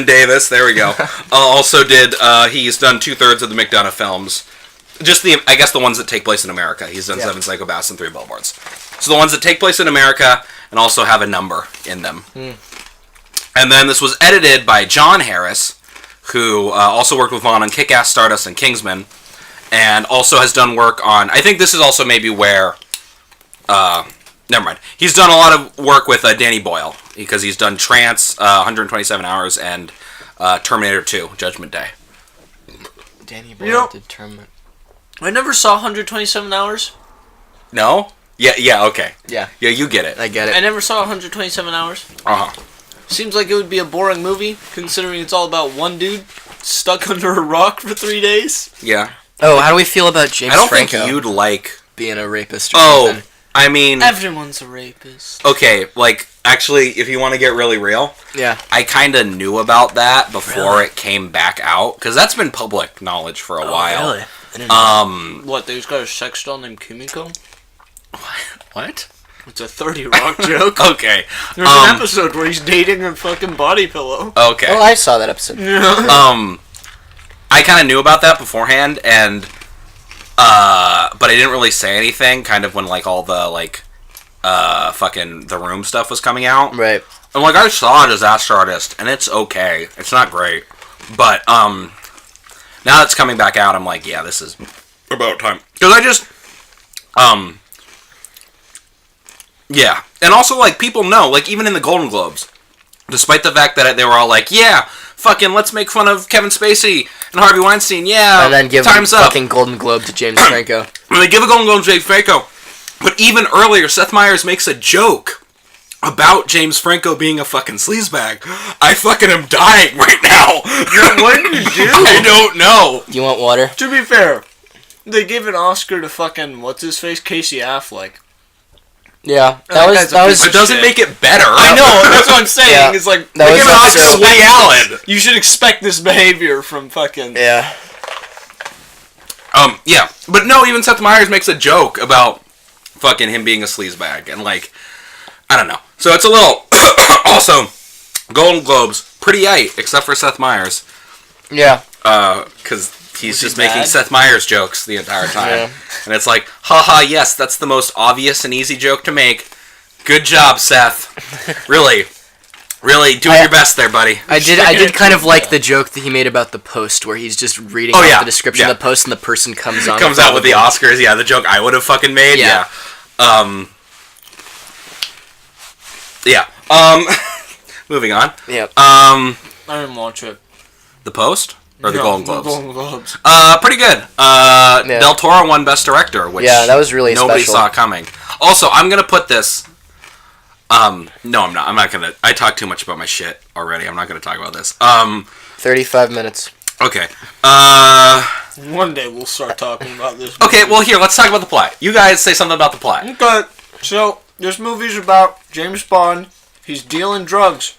Davis, there we go. Also did, he's done 2/3 of the McDonagh films. Just I guess the ones that take place in America. He's done 7 Psychopaths and 3 Billboards. So the ones that take place in America and also have a number in them. And then this was edited by John Harris, who also worked with Vaughn on Kick-Ass, Stardust, and Kingsman. And also has done work on... I think this is also maybe where... never mind. He's done a lot of work with Danny Boyle, because he's done Trance, 127 Hours, and Terminator 2, Judgment Day. Danny Boyle did Terminator. I never saw 127 Hours. No? Yeah, okay. Yeah. Yeah, you get it. I get it. I never saw 127 Hours. Uh-huh. Seems like it would be a boring movie, considering it's all about one dude stuck under a rock for 3 days. Yeah. Oh, how do we feel about James Franco? I don't think you'd like... being a rapist or something. I mean... Everyone's a rapist. Okay, like, actually, if you want to get really real... Yeah. I kind of knew about that before it came back out, because that's been public knowledge for a while. Really? I didn't know. What, they've got a sex doll named Kimiko? What? It's a 30 Rock joke. Okay. There's an episode where he's dating a fucking body pillow. Okay. Oh, I saw that episode. Yeah. I kind of knew about that beforehand, and but I didn't really say anything. Kind of when like all the like fucking The Room stuff was coming out. Right. I'm like, I saw Disaster Artist, and it's okay. It's not great, but now it's coming back out, I'm like, yeah, this is about time, because I just yeah, and also like people know, like even in the Golden Globes, despite the fact that they were all like, yeah, fucking let's make fun of Kevin Spacey and Harvey Weinstein, yeah, and then give time's a up. fucking Golden Globe to James Franco. And they give a Golden Globe to James Franco, but even earlier, Seth Meyers makes a joke about James Franco being a fucking sleazebag. I fucking am dying right now. What did you do? I don't know. Do you want water? To be fair, they gave an Oscar to fucking what's his face, Casey Affleck. Yeah, that was. It doesn't make it better. I know. That's what I'm saying. Yeah. It's like That give an Oscar to Woody Allen. You should expect this behavior from fucking. Yeah. Yeah, but no. Even Seth Meyers makes a joke about fucking him being a sleazebag, and like, I don't know. So it's a little. Also, Golden Globes pretty aight, except for Seth Meyers. Yeah. Because he's just making Seth Meyers jokes the entire time. Yeah. And it's like, haha, yes, that's the most obvious and easy joke to make. Good job, Seth. Really doing your best there, buddy. I did kind of like the joke that he made about the post, where he's just reading out the description of the post, and the person comes out with the Oscars. Yeah, the joke I would have fucking made. Yeah. Moving on. Yeah. I didn't watch it. The Post? Or the Golden Globes? The Golden Globes. Pretty good. Del Toro won Best Director, which that was really nobody special. saw coming. Also, I'm gonna put this. No, I'm not. I'm not gonna. I talked too much about my shit already. I'm not gonna talk about this. 35 minutes. Okay. One day we'll start talking about this. Okay. Well, here, let's talk about the plot. You guys say something about the plot. Okay. So this movie's about James Bond. He's dealing drugs.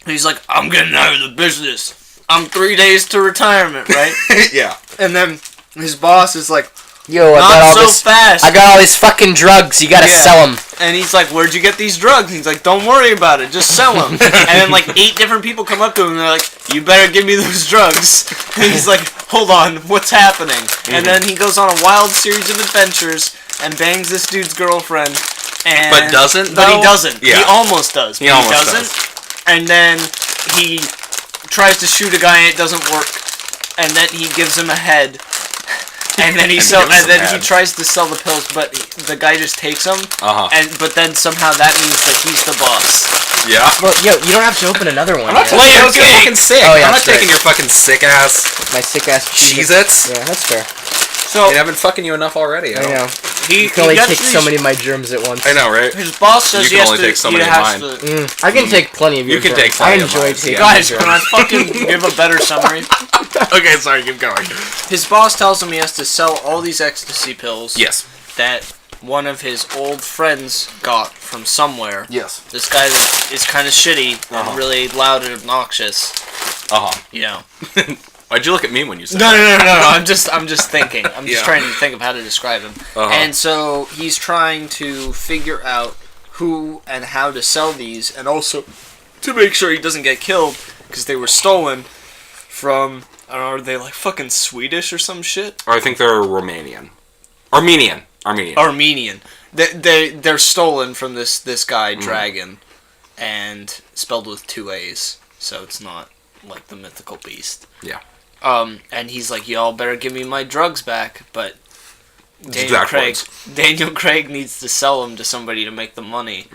He's like, I'm getting out of the business. I'm 3 days to retirement, right? Yeah. And then his boss is like, Yo, fast. I got all these fucking drugs. You gotta sell them. And he's like, where'd you get these drugs? And he's like, don't worry about it. Just sell them. And then like 8 different people come up to him and they're like, you better give me those drugs. And he's like, hold on, what's happening? Mm-hmm. And then he goes on a wild series of adventures and bangs this dude's girlfriend. But doesn't? But he doesn't. Yeah. He almost does. He almost doesn't. And then he tries to shoot a guy and it doesn't work. And then he gives him a head. And then he tries to sell the pills, but the guy just takes them. But then somehow that means that he's the boss. Yeah. Well, you don't have to open another one. I'm not fucking sick. Oh, yeah, I'm not taking your fucking sick ass. My sick ass Cheez-Its. Yeah, that's fair. So I've been fucking you enough already. I know. He can only take so many of my germs at once. I know, right? His boss says you can only take so many of mine. I can take plenty of your germs. You can take plenty of mine. I enjoy taking Guys, can I fucking give a better summary? Okay, sorry, keep going. His boss tells him he has to sell all these ecstasy pills. Yes. That one of his old friends got from somewhere. Yes. This guy is kind of shitty and really loud and obnoxious. You know. Why'd you look at me when you said No. that? I'm just thinking. I'm just trying to think of how to describe him. And so he's trying to figure out who and how to sell these, and also to make sure he doesn't get killed because they were stolen from. Are they like fucking Swedish or some shit? Or I think they're Romanian. Armenian. They're stolen from this guy Dragon, and spelled with 2 A's, so it's not like the mythical beast. Yeah. And he's like, y'all better give me my drugs back, but Daniel Craig needs to sell them to somebody to make the money.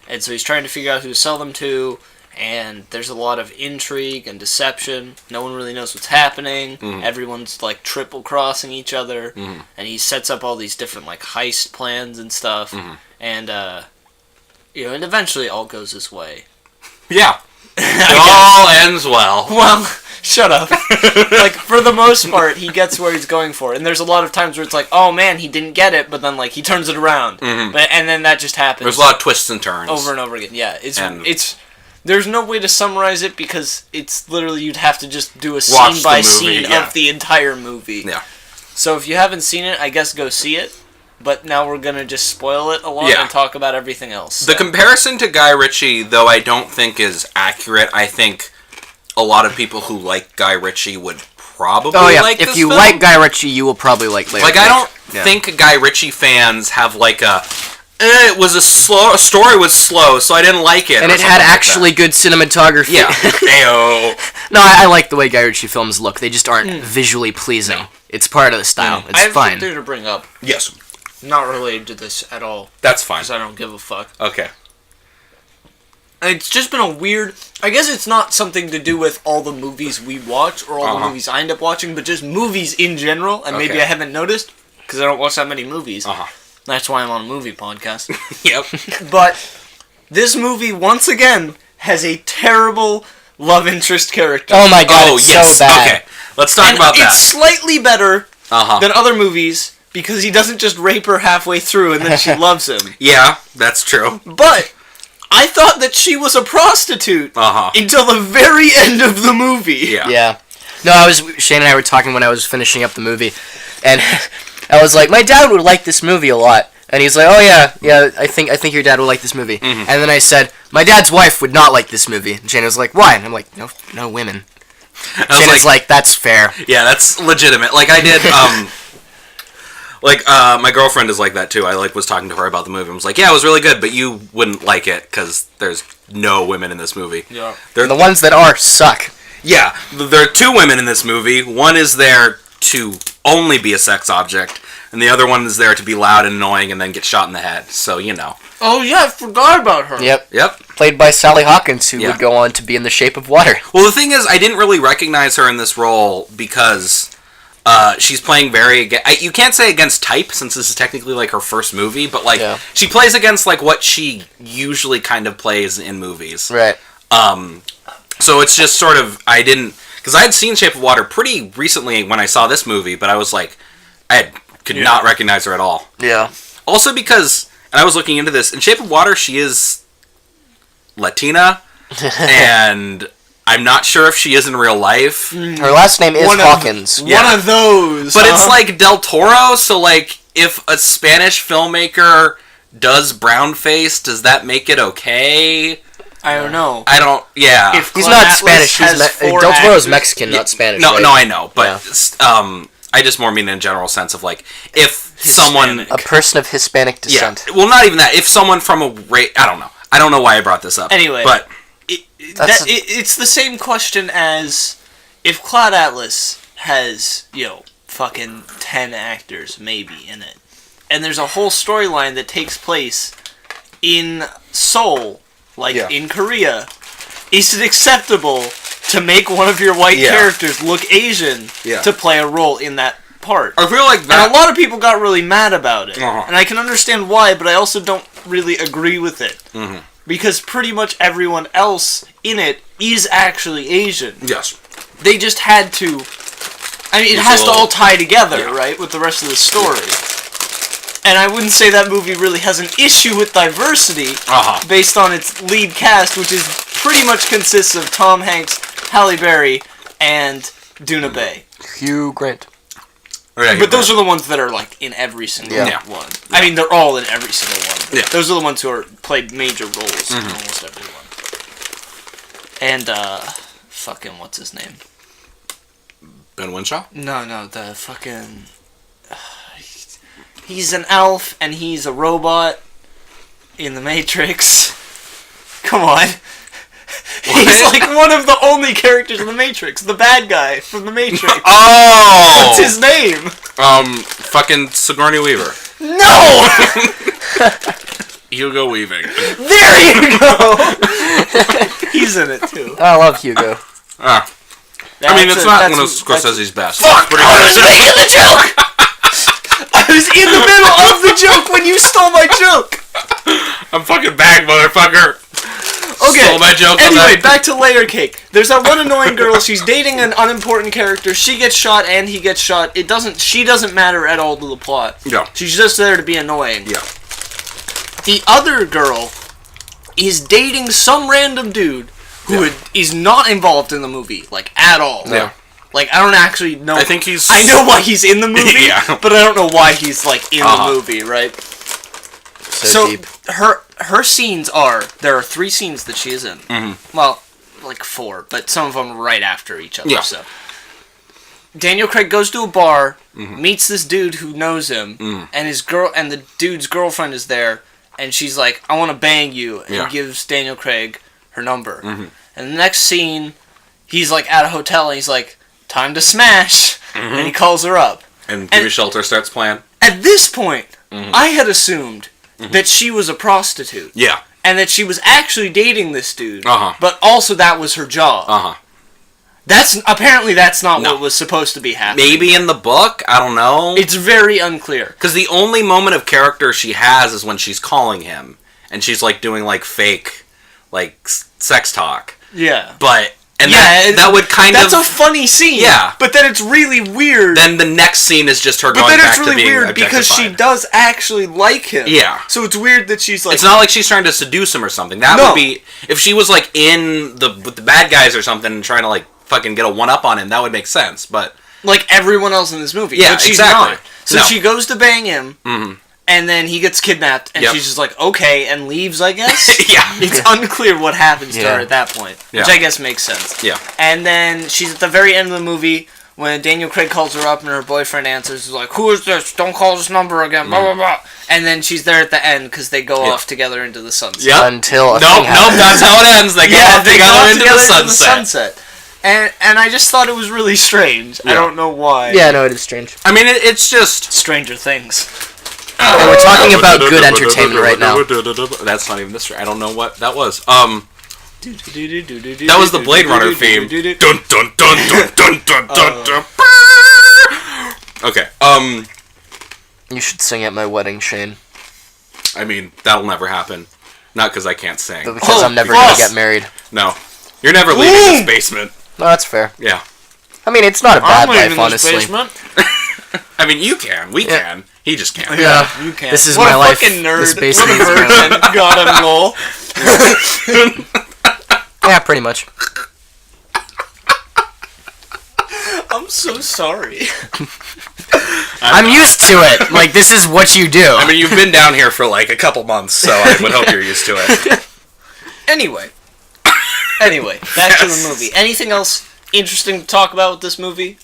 And so he's trying to figure out who to sell them to, and there's a lot of intrigue and deception. No one really knows what's happening. Everyone's like triple crossing each other, and he sets up all these different like heist plans and stuff. And and eventually it all goes his way. Yeah. It all ends well. Well, shut up. Like, for the most part, he gets where he's going for. And there's a lot of times where it's like, oh man, he didn't get it, but then like he turns it around. And then that just happens. There's a lot of twists and turns. Over and over again. Yeah, it's there's no way to summarize it because it's literally you'd have to just do a scene by scene of the entire movie. Yeah. So if you haven't seen it, I guess go see it. But now we're going to just spoil it a lot and talk about everything else. So. The comparison to Guy Ritchie, though I don't think is accurate, I think a lot of people who like Guy Ritchie would probably like this film. If you film. like Guy Ritchie, you will probably like Larry. Like, I don't think Guy Ritchie fans have like a... it was a story was slow, so I didn't like it. And it had actually good cinematography. Yeah. Ayo. No, I like the way Guy Ritchie films look. They just aren't visually pleasing. No. It's part of the style. It's fine. I have something to bring up. Yes. Not related to this at all. That's fine. Because I don't give a fuck. Okay. It's just been a weird... I guess it's not something to do with all the movies we watch or all the movies I end up watching, but just movies in general, and maybe I haven't noticed, because I don't watch that many movies. That's why I'm on a movie podcast. Yep. But this movie, once again, has a terrible love interest character. Oh my god, it's so bad. Okay, let's talk about that. It's slightly better than other movies, because he doesn't just rape her halfway through and then she loves him. Yeah, that's true. But I thought that she was a prostitute until the very end of the movie. Yeah. No, Shane and I were talking when I was finishing up the movie, and I was like, my dad would like this movie a lot. And he's like, oh yeah, I think your dad would like this movie. And then I said, my dad's wife would not like this movie. And Shane was like, why? And I'm like, no women. Shane was like, that's fair. Yeah, that's legitimate. Like, I did, Like, my girlfriend is like that, too. I, like, was talking to her about the movie and was like, yeah, it was really good, but you wouldn't like it, because there's no women in this movie. Yeah. The ones that are suck. Yeah, there are 2 women in this movie. One is there to only be a sex object, and the other one is there to be loud and annoying and then get shot in the head. So, you know. Oh, yeah, I forgot about her. Yep. Yep. Played by Sally Hawkins, who would go on to be in The Shape of Water. Well, the thing is, I didn't really recognize her in this role because she's playing very... You can't say against type, since this is technically, like, her first movie, but, like, she plays against, like, what she usually kind of plays in movies. Right. So it's just sort of... I didn't... Because I had seen Shape of Water pretty recently when I saw this movie, but I was like... could not recognize her at all. Yeah. Also because... And I was looking into this. In Shape of Water, she is Latina, and I'm not sure if she is in real life. Her last name is Hawkins. One of those. But it's like Del Toro, so like if a Spanish filmmaker does brownface, does that make it okay? I don't know. I don't. Yeah. If He's not Spanish. Del Toro's Mexican, not Spanish. No, right? no, I know, but I just more mean in a general sense of like if someone a person of Hispanic descent. Yeah. Well, not even that. If someone from a race, I don't know. I don't know why I brought this up. Anyway, but it's the same question as if Cloud Atlas has, fucking 10 actors maybe in it, and there's a whole storyline that takes place in Seoul, in Korea. Is it acceptable to make one of your white characters look Asian to play a role in that part? I feel like that... And a lot of people got really mad about it. And I can understand why, but I also don't really agree with it. Mm-hmm. Because pretty much everyone else in it is actually Asian. Yes. They just had to... I mean, it has to all tie together, right, with the rest of the story. And I wouldn't say that movie really has an issue with diversity based on its lead cast, which is pretty much consists of Tom Hanks, Halle Berry, and Duna Bay. Hugh Grant. But those are the ones that are like in every single one. Yeah. I mean, they're all in every single one. Yeah. Those are the ones who played major roles in almost every one. And fucking what's his name? Ben Winshaw? No, the fucking. He's an elf and he's a robot in the Matrix. Come on. He's like one of the only characters in the Matrix. The bad guy from the Matrix. Oh! What's his name? Fucking Sigourney Weaver. No! Hugo Weaving. There you go! He's in it too. I love Hugo. I mean, it's not one of Scorsese's best. Fuck! I was making the joke! I was in the middle of the joke when you stole my joke! I'm fucking back, motherfucker! Okay, stole my joke. Anyway, back to Layer Cake. There's that one annoying girl, she's dating an unimportant character, she gets shot and he gets shot. She doesn't matter at all to the plot. Yeah. She's just there to be annoying. Yeah. The other girl is dating some random dude who is not involved in the movie, like, at all. Yeah. Like, I don't actually know. I think he's... I know why he's in the movie, but I don't know why he's, like, in the movie, right? So deep. Her scenes are... There are 3 scenes that she is in. Mm-hmm. Well, like 4, but some of them right after each other, so... Daniel Craig goes to a bar, meets this dude who knows him, and the dude's girlfriend is there, and she's like, I want to bang you, and gives Daniel Craig her number. And the next scene, he's like at a hotel, and he's like, time to smash, and he calls her up. And Give Me Shelter starts playing. At this point, I had assumed that she was a prostitute. Yeah. And that she was actually dating this dude, Uh-huh. but also that was her job. Uh-huh. Apparently that's not what was supposed to be happening. Maybe in the book, I don't know. It's very unclear. Because the only moment of character she has is when she's calling him, and she's like doing like fake, like sex talk. Yeah. But that would kind That's a funny scene. Yeah. But then it's really weird. Then the next scene is just her but going then back it's really to being weird because she does actually like him. Yeah. So it's weird that she's like. It's not like she's trying to seduce him or something. That would be if she was like with the bad guys or something and trying to like fucking get a one up on him. That would make sense. But like everyone else in this movie. Yeah, but she's exactly. not. So she goes to bang him. And then he gets kidnapped, and she's just like, okay, and leaves, I guess? Yeah. It's unclear what happens to her at that point, which I guess makes sense. Yeah. And then she's at the very end of the movie when Daniel Craig calls her up and her boyfriend answers, he's like, "Who is this? Don't call this number again." Blah blah blah. And then she's there at the end because they go off together into the sunset. Yep. Until nope, that's how it ends. They go off together into the sunset. And I just thought it was really strange. I don't know why. Yeah, no, it is strange. I mean, it's just Stranger Things. And we're talking about good entertainment right now. That's not even this. I don't know what that was. That was the Blade Runner theme. Dun dun dun dun dun dun dun dun. Okay. You should sing at my wedding, Shane. I mean, that'll never happen. Not because I can't sing. But because I'm never gonna get married. No, you're never leaving this basement. No, that's fair. Yeah. I mean, it's not a bad life, honestly. I mean, you can. We can. He just can't. Yeah, you can. This is what my a life. Fucking nerd. This basically what a is my life. virgin. Got him, lol. Yeah, pretty much. I'm so sorry. I'm used to it. Like, this is what you do. I mean, you've been down here for like a couple months, so I would hope you're used to it. Anyway, back to the movie. Anything else interesting to talk about with this movie?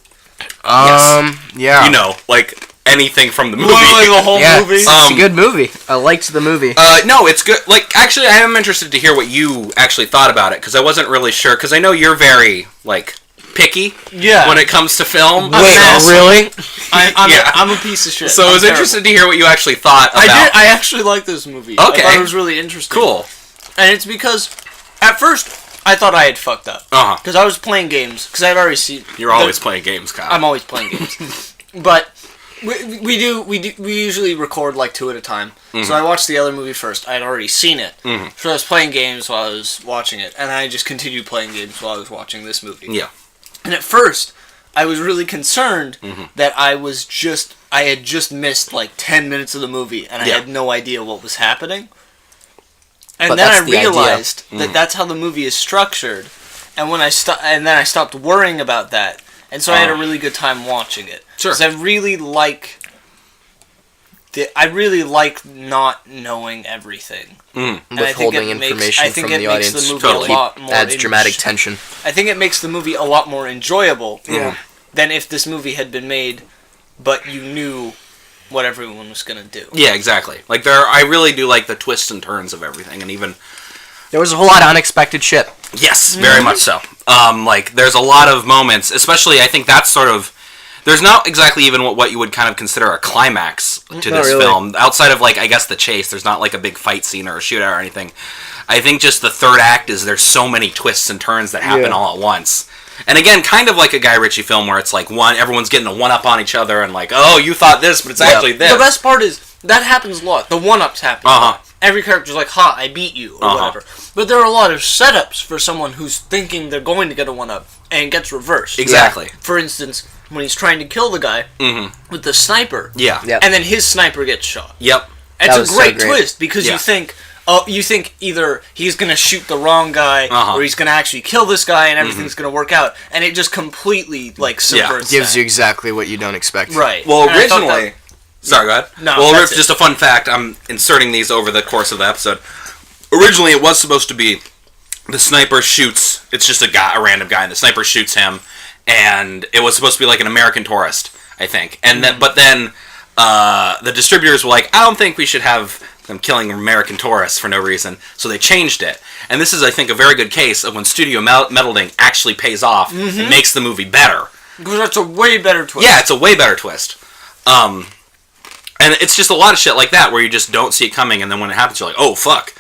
Yeah. You know, like anything from the movie. Literally the whole movie. It's a good movie. I liked the movie. No, it's good. Like, actually, I am interested to hear what you actually thought about it, because I wasn't really sure, because I know you're very, like, picky when it comes to film. Wait, really? I'm a piece of shit. So I was interested to hear what you actually thought about it. I actually like this movie. Okay. I thought it was really interesting. Cool. And it's because, at first, I thought I had fucked up. Uh-huh. Because I was playing games. Because I'd already seen... You're always playing games, Kyle. I'm always playing games. But we usually record like 2 at a time. Mm-hmm. So I watched the other movie first. I'd already seen it. Mm-hmm. So I was playing games while I was watching it. And I just continued playing games while I was watching this movie. Yeah. And at first, I was really concerned that I had just missed like 10 minutes of the movie. And I had no idea what was happening. And then I realized that that's how the movie is structured, and then I stopped worrying about that, and so I had a really good time watching it. Sure. Because I really like not knowing everything. Withholding information from the audience. Makes the movie a lot more adds dramatic tension. I think it makes the movie a lot more enjoyable than if this movie had been made, but you knew what everyone was gonna do. Yeah, exactly. Like I really do like the twists and turns of everything, and even there was a whole lot of unexpected shit. Yes, very much so. Like there's a lot of moments, especially I think that's sort of there's not exactly even what you would kind of consider a climax to this film outside of like I guess the chase. There's not like a big fight scene or a shootout or anything. I think just the third act is there's so many twists and turns that happen all at once. And again, kind of like a Guy Ritchie film where it's like everyone's getting a one-up on each other and like, oh, you thought this, but it's actually this. The best part is, that happens a lot. The one-ups happen. Every character's like, ha, I beat you, or whatever. But there are a lot of setups for someone who's thinking they're going to get a one-up, and gets reversed. Exactly. For instance, when he's trying to kill the guy with the sniper, and then his sniper gets shot. Yep. It's a great twist, because you think either he's going to shoot the wrong guy, or he's going to actually kill this guy, and everything's going to work out, and it just completely, like, subverts gives you exactly what you don't expect. Right. Well, originally... Sorry, go ahead. No, well, just a fun fact, I'm inserting these over the course of the episode. Originally, it was supposed to be the sniper shoots... It's just a random guy, and the sniper shoots him, and it was supposed to be like an American Tourist, I think. And but then the distributors were like, I don't think we should have... them killing American tourists for no reason, so they changed it. And this is, I think, a very good case of when studio meddling actually pays off and makes the movie better. Because that's a way better twist. Yeah, it's a way better twist. And it's just a lot of shit like that where you just don't see it coming, and then when it happens, you're like, oh, fuck.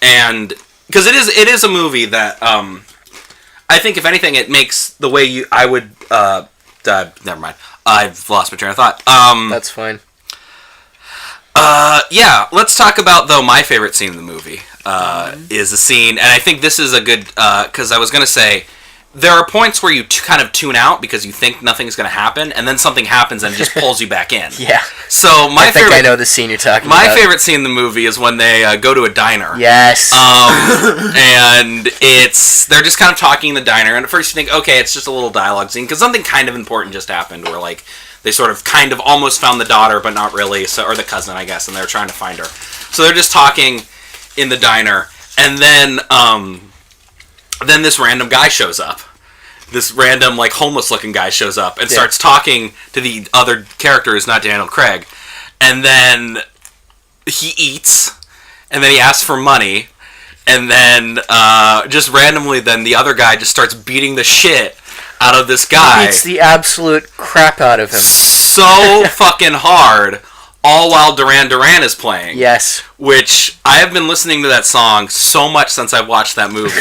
And because it is a movie that I think, if anything, it makes the way I would... never mind. I've lost my train of thought. That's fine. Yeah, let's talk about, though, my favorite scene in the movie is the scene, and I think this is a good, because I was going to say, there are points where you kind of tune out because you think nothing's going to happen, and then something happens and it just pulls you back in. Yeah. So I think I know the scene you're talking about. My favorite scene in the movie is when they go to a diner. Yes. And they're just kind of talking in the diner, and at first you think, okay, it's just a little dialogue scene, because something kind of important just happened where, like, they sort of kind of almost found the daughter, but not really, or the cousin, I guess, and they're trying to find her. So they're just talking in the diner, and then this random guy shows up. this random, like, homeless-looking guy shows up and starts talking to the other character who's not Daniel Craig. And then he eats, and then he asks for money, and then just randomly then the other guy just starts beating the shit out of this guy. He beats the absolute crap out of him. So fucking hard, all while Duran Duran is playing. Yes. Which, I have been listening to that song so much since I've watched that movie.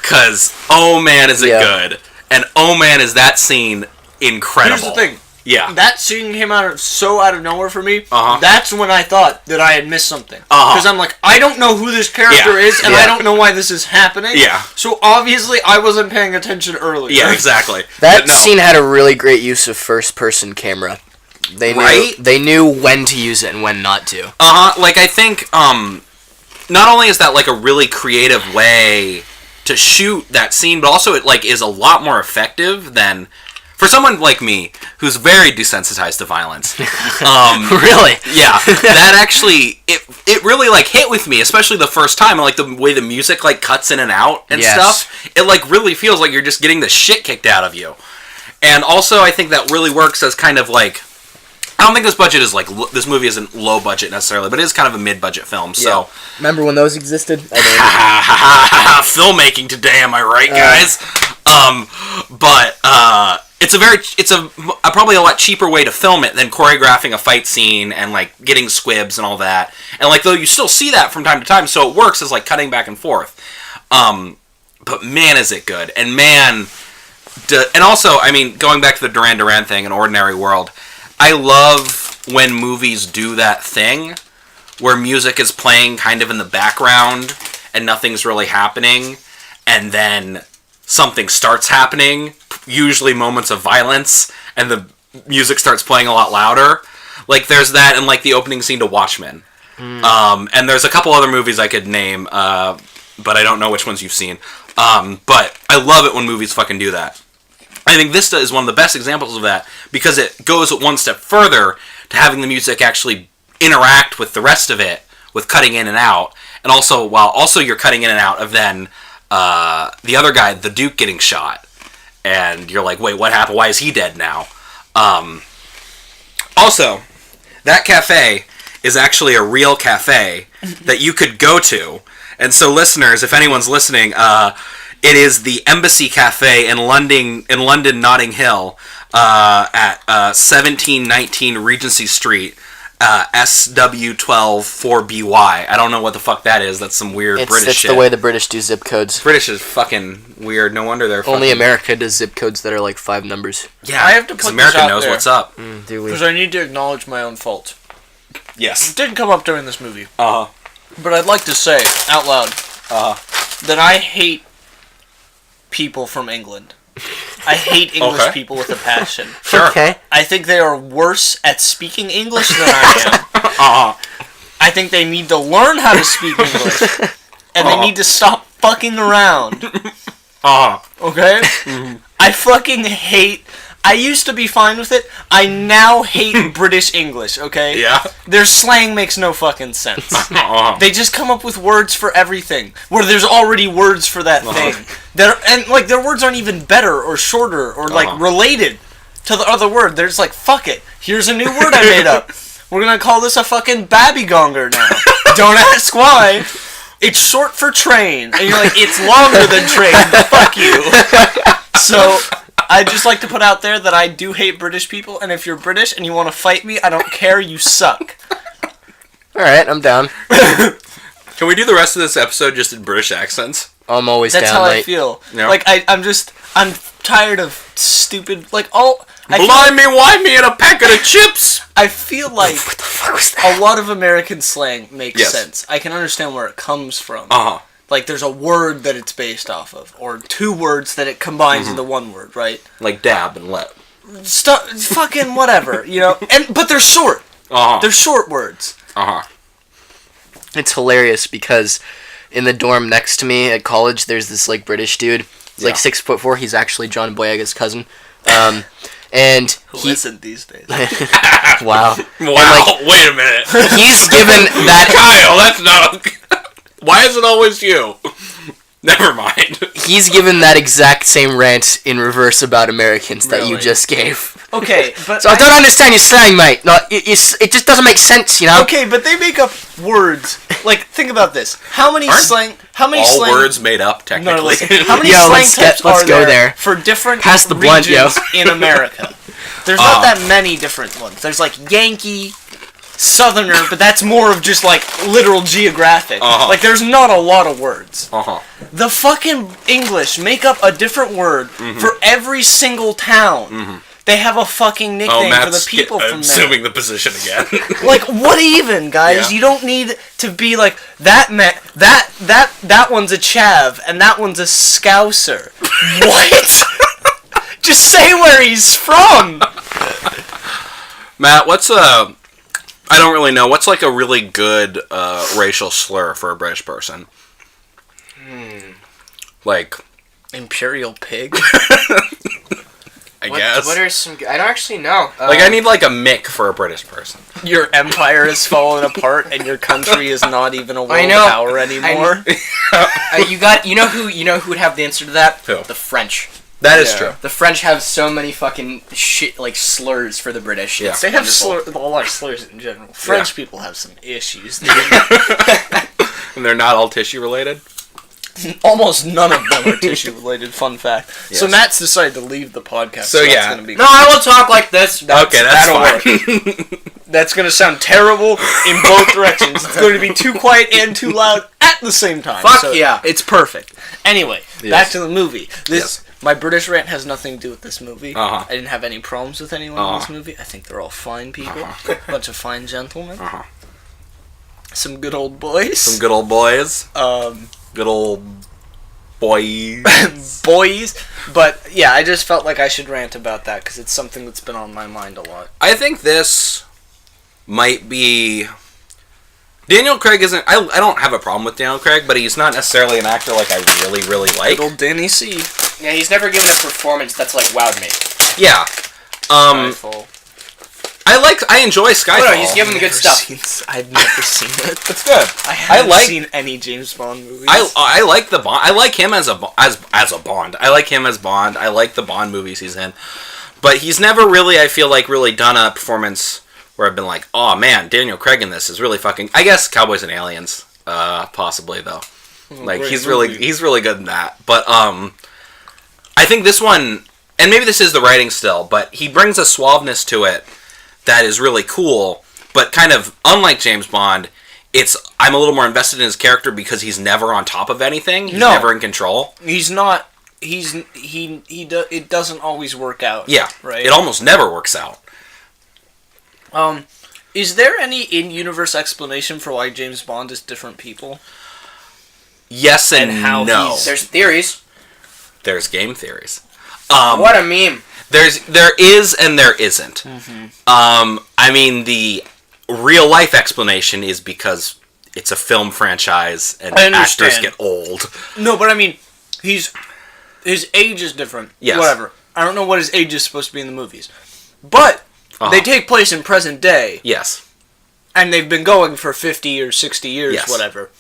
Because, oh man, is it good. And oh man, is that scene incredible. Here's the thing. Yeah. That scene came out of nowhere for me. That's when I thought that I had missed something. Because I'm like, I don't know who this character is, and I don't know why this is happening. Yeah. So obviously I wasn't paying attention earlier. Yeah, exactly. That scene had a really great use of first-person camera. They knew when to use it and when not to. Like, I think, not only is that, like, a really creative way to shoot that scene, but also it, like, is a lot more effective than... For someone like me, who's very desensitized to violence, really, yeah, that actually it really like hit with me, especially the first time, and like the way the music like cuts in and out and stuff. It like really feels like you're just getting the shit kicked out of you. And also, I think that really works as kind of like, I don't think this budget is like this movie isn't low budget necessarily, but it is kind of a mid-budget film. So remember when those existed? Filmmaking today, am I right, guys? It's probably a lot cheaper way to film it than choreographing a fight scene and like getting squibs and all that. And like though you still see that from time to time, so it works as like cutting back and forth. But man, is it good! And man, and also, I mean, going back to the Duran Duran thing, An Ordinary World, I love when movies do that thing where music is playing kind of in the background and nothing's really happening, and then something starts happening, usually moments of violence, and the music starts playing a lot louder. Like, there's that in, like, the opening scene to Watchmen. And there's a couple other movies I could name, but I don't know which ones you've seen. But I love it when movies fucking do that. I think Vista is one of the best examples of that, because it goes one step further to having the music actually interact with the rest of it, with cutting in and out, and also, while also you're cutting in and out of then the other guy, the Duke, getting shot. And you're like, wait, what happened? Why is he dead now? Also, that cafe is actually a real cafe that you could go to. And so, listeners, if anyone's listening, it is the Embassy Cafe in London, Notting Hill, at 1719 Regency Street. SW12 4BY. I don't know what the fuck that is. That's some weird British shit. It's the way the British do zip codes. British is fucking weird. No wonder they're Only America does zip codes that are like 5 numbers. Yeah, I have to put America this out knows there. what's up. Do we? Because I need to acknowledge my own fault. Yes. It didn't come up during this movie. Uh-huh. But I'd like to say, out loud, that I hate people from England. I hate English people with a passion. Sure. Okay. I think they are worse at speaking English than I am. I think they need to learn how to speak English. And they need to stop fucking around. Okay? Mm-hmm. I fucking hate... I used to be fine with it. I now hate British English, okay? Yeah. Their slang makes no fucking sense. They just come up with words for everything, where there's already words for that thing. And their words aren't even better or shorter or like related to the other word. They're just like, fuck it. Here's a new word I made up. We're gonna call this a fucking babbygonger now. Don't ask why. It's short for train. And you're like, it's longer than train. Fuck you. So... I'd just like to put out there that I do hate British people, and if you're British and you want to fight me, I don't care, you suck. Alright, I'm down. Can we do the rest of this episode just in British accents? I'm always That's down. That's how I feel. Yeah. Like, I'm tired of stupid, like, Blimey, why me and a packet of chips? I feel like What the fuck was that? a lot of American slang makes sense. I can understand where it comes from. Like, there's a word that it's based off of, or 2 words that it combines into one word, right? Like dab and let. Fucking whatever, you know? But they're short. They're short words. It's hilarious because in the dorm next to me at college, there's this, like, British dude. He's, like, 6'4". He's actually John Boyega's cousin. And Who isn't these days? Wow. Wow, wait a minute. He's given that... Kyle, that's not... Why is it always you? Never mind. He's given that exact same rant in reverse about Americans that you just gave. Okay, but so I don't understand your slang, mate. No, it just doesn't make sense, you know. Okay, but they make up words. Like, think about this. How many All slang words made up, technically. No, listen. How many Yo, slang types let's are go there for different Pass the blunt, regions in America? There's not that many different ones. There's like Yankee, Southerner, but that's more of just like literal geographic. Like there's not a lot of words. The fucking English make up a different word for every single town. They have a fucking nickname for the people from there. Assuming the position again. Like, what even, guys? Yeah. You don't need to be like that one's a chav and that one's a scouser. What? Just say where he's from. Matt, what's I don't really know. What's like a really good racial slur for a British person? Like imperial pig. I guess. What are some? I don't actually know. Like I need like a Mick for a British person. Your empire is falling apart, and your country is not even a world power anymore. You know who would have the answer to that? Who? The French. That is true. The French have so many fucking shit like slurs for the British. Yeah. They have a lot of slurs in general. French people have some issues. And they're not all tissue related? Almost none of them are tissue related, fun fact. Yes. So Matt's decided to leave the podcast. So yeah. That's gonna be no, I will talk like this. Okay, that's fine. That's going to sound terrible in both directions. It's going to be too quiet and too loud at the same time. Fuck yeah. It's perfect. Anyway, back to the movie. My British rant has nothing to do with this movie. I didn't have any problems with anyone in this movie. I think they're all fine people. A bunch of fine gentlemen. Some good old boys. Some good old boys. Good old boys. Boys. But, yeah, I just felt like I should rant about that because it's something that's been on my mind a lot. I think this might be... Daniel Craig isn't... I don't have a problem with Daniel Craig, but he's not necessarily an actor like I really, really like. Good old Danny C. Yeah, he's never given a performance that's like wowed me. Yeah. Skyfall. I enjoy Skyfall. Oh, no, he's giving good stuff. I've never seen it. It's good. I haven't seen any James Bond movies. I like the Bond. I like him as a Bond. I like him as Bond. I like the Bond movies he's in. But he's never really, I feel like, really done a performance where I've been like, oh man, Daniel Craig in this is really fucking... I guess Cowboys and Aliens, possibly, though. Like, he's really good in that. But, I think this one... And maybe this is the writing still, but he brings a suaveness to it that is really cool, but kind of unlike James Bond, I'm a little more invested in his character because he's never on top of anything. He's never in control. He's not. It doesn't always work out. Yeah, right. It almost never works out. Is there any in-universe explanation for why James Bond is different people? Yes and how no. There's theories. There's game theories. What a meme. There is and there isn't. I mean, the real life explanation is because it's a film franchise and actors get old. No, but I mean, his age is different. Yes. Whatever. I don't know what his age is supposed to be in the movies, but they take place in present day. Yes. And they've been going for 50 or 60 years, whatever.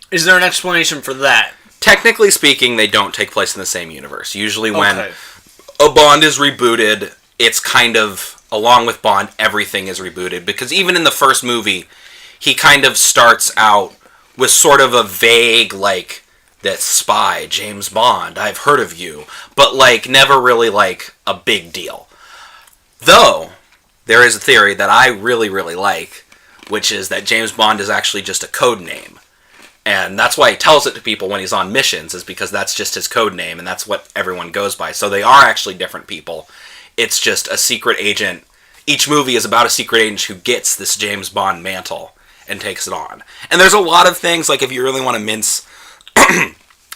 Is there an explanation for that? Technically speaking, they don't take place in the same universe. Usually when a Bond is rebooted, it's kind of, along with Bond, everything is rebooted. Because even in the first movie, he kind of starts out with sort of a vague, like, that spy, James Bond, I've heard of you. But, like, never really, like, a big deal. Though, there is a theory that I really, really like, which is that James Bond is actually just a code name. And that's why he tells it to people when he's on missions, is because that's just his code name, and that's what everyone goes by. So they are actually different people. It's just a secret agent. Each movie is about a secret agent who gets this James Bond mantle and takes it on. And there's a lot of things, like if you really want to mince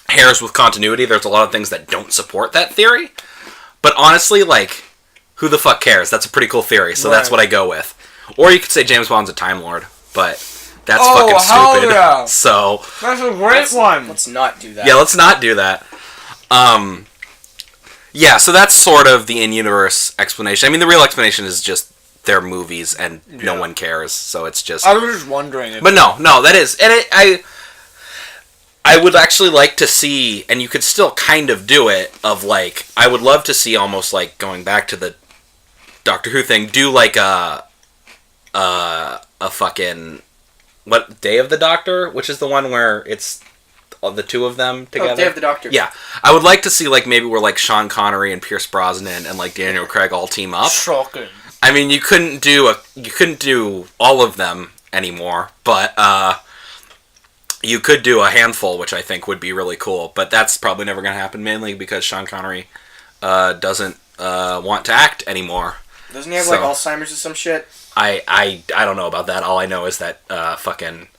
hairs with continuity, there's a lot of things that don't support that theory. But honestly, like, who the fuck cares? That's a pretty cool theory, so that's what I go with. Or you could say James Bond's a Time Lord, but... That's fucking stupid. Yeah. So that's a great one. Let's not do that. Yeah, let's not do that. Yeah, so that's sort of the in-universe explanation. I mean, the real explanation is just they're movies and no one cares. So it's just. I was just wondering. But no, that is, and I I would actually like to see, and you could still kind of do it, of like, I would love to see almost like going back to the Doctor Who thing, do like a fucking, what, Day of the Doctor? Which is the one where it's the two of them together? Oh, Day of the Doctor. Yeah. I would like to see like maybe where like Sean Connery and Pierce Brosnan and like Daniel Craig all team up. Shocking. I mean, you couldn't do all of them anymore, but you could do a handful, which I think would be really cool. But that's probably never going to happen, mainly because Sean Connery doesn't want to act anymore. Doesn't he have like Alzheimer's or some shit? I don't know about that. All I know is that fucking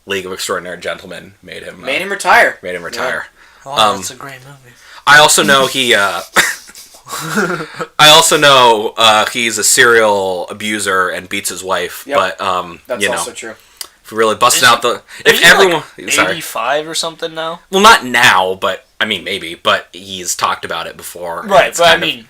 League of Extraordinary Gentlemen made him retire. Made him retire. Yeah. Oh, that's a great movie. I also know he. I also know he's a serial abuser and beats his wife. Yep. But that's also true. If we really busted out the, if everyone, like 85 or something now. Well, not now, but I mean maybe. But he's talked about it before. Right, but I mean,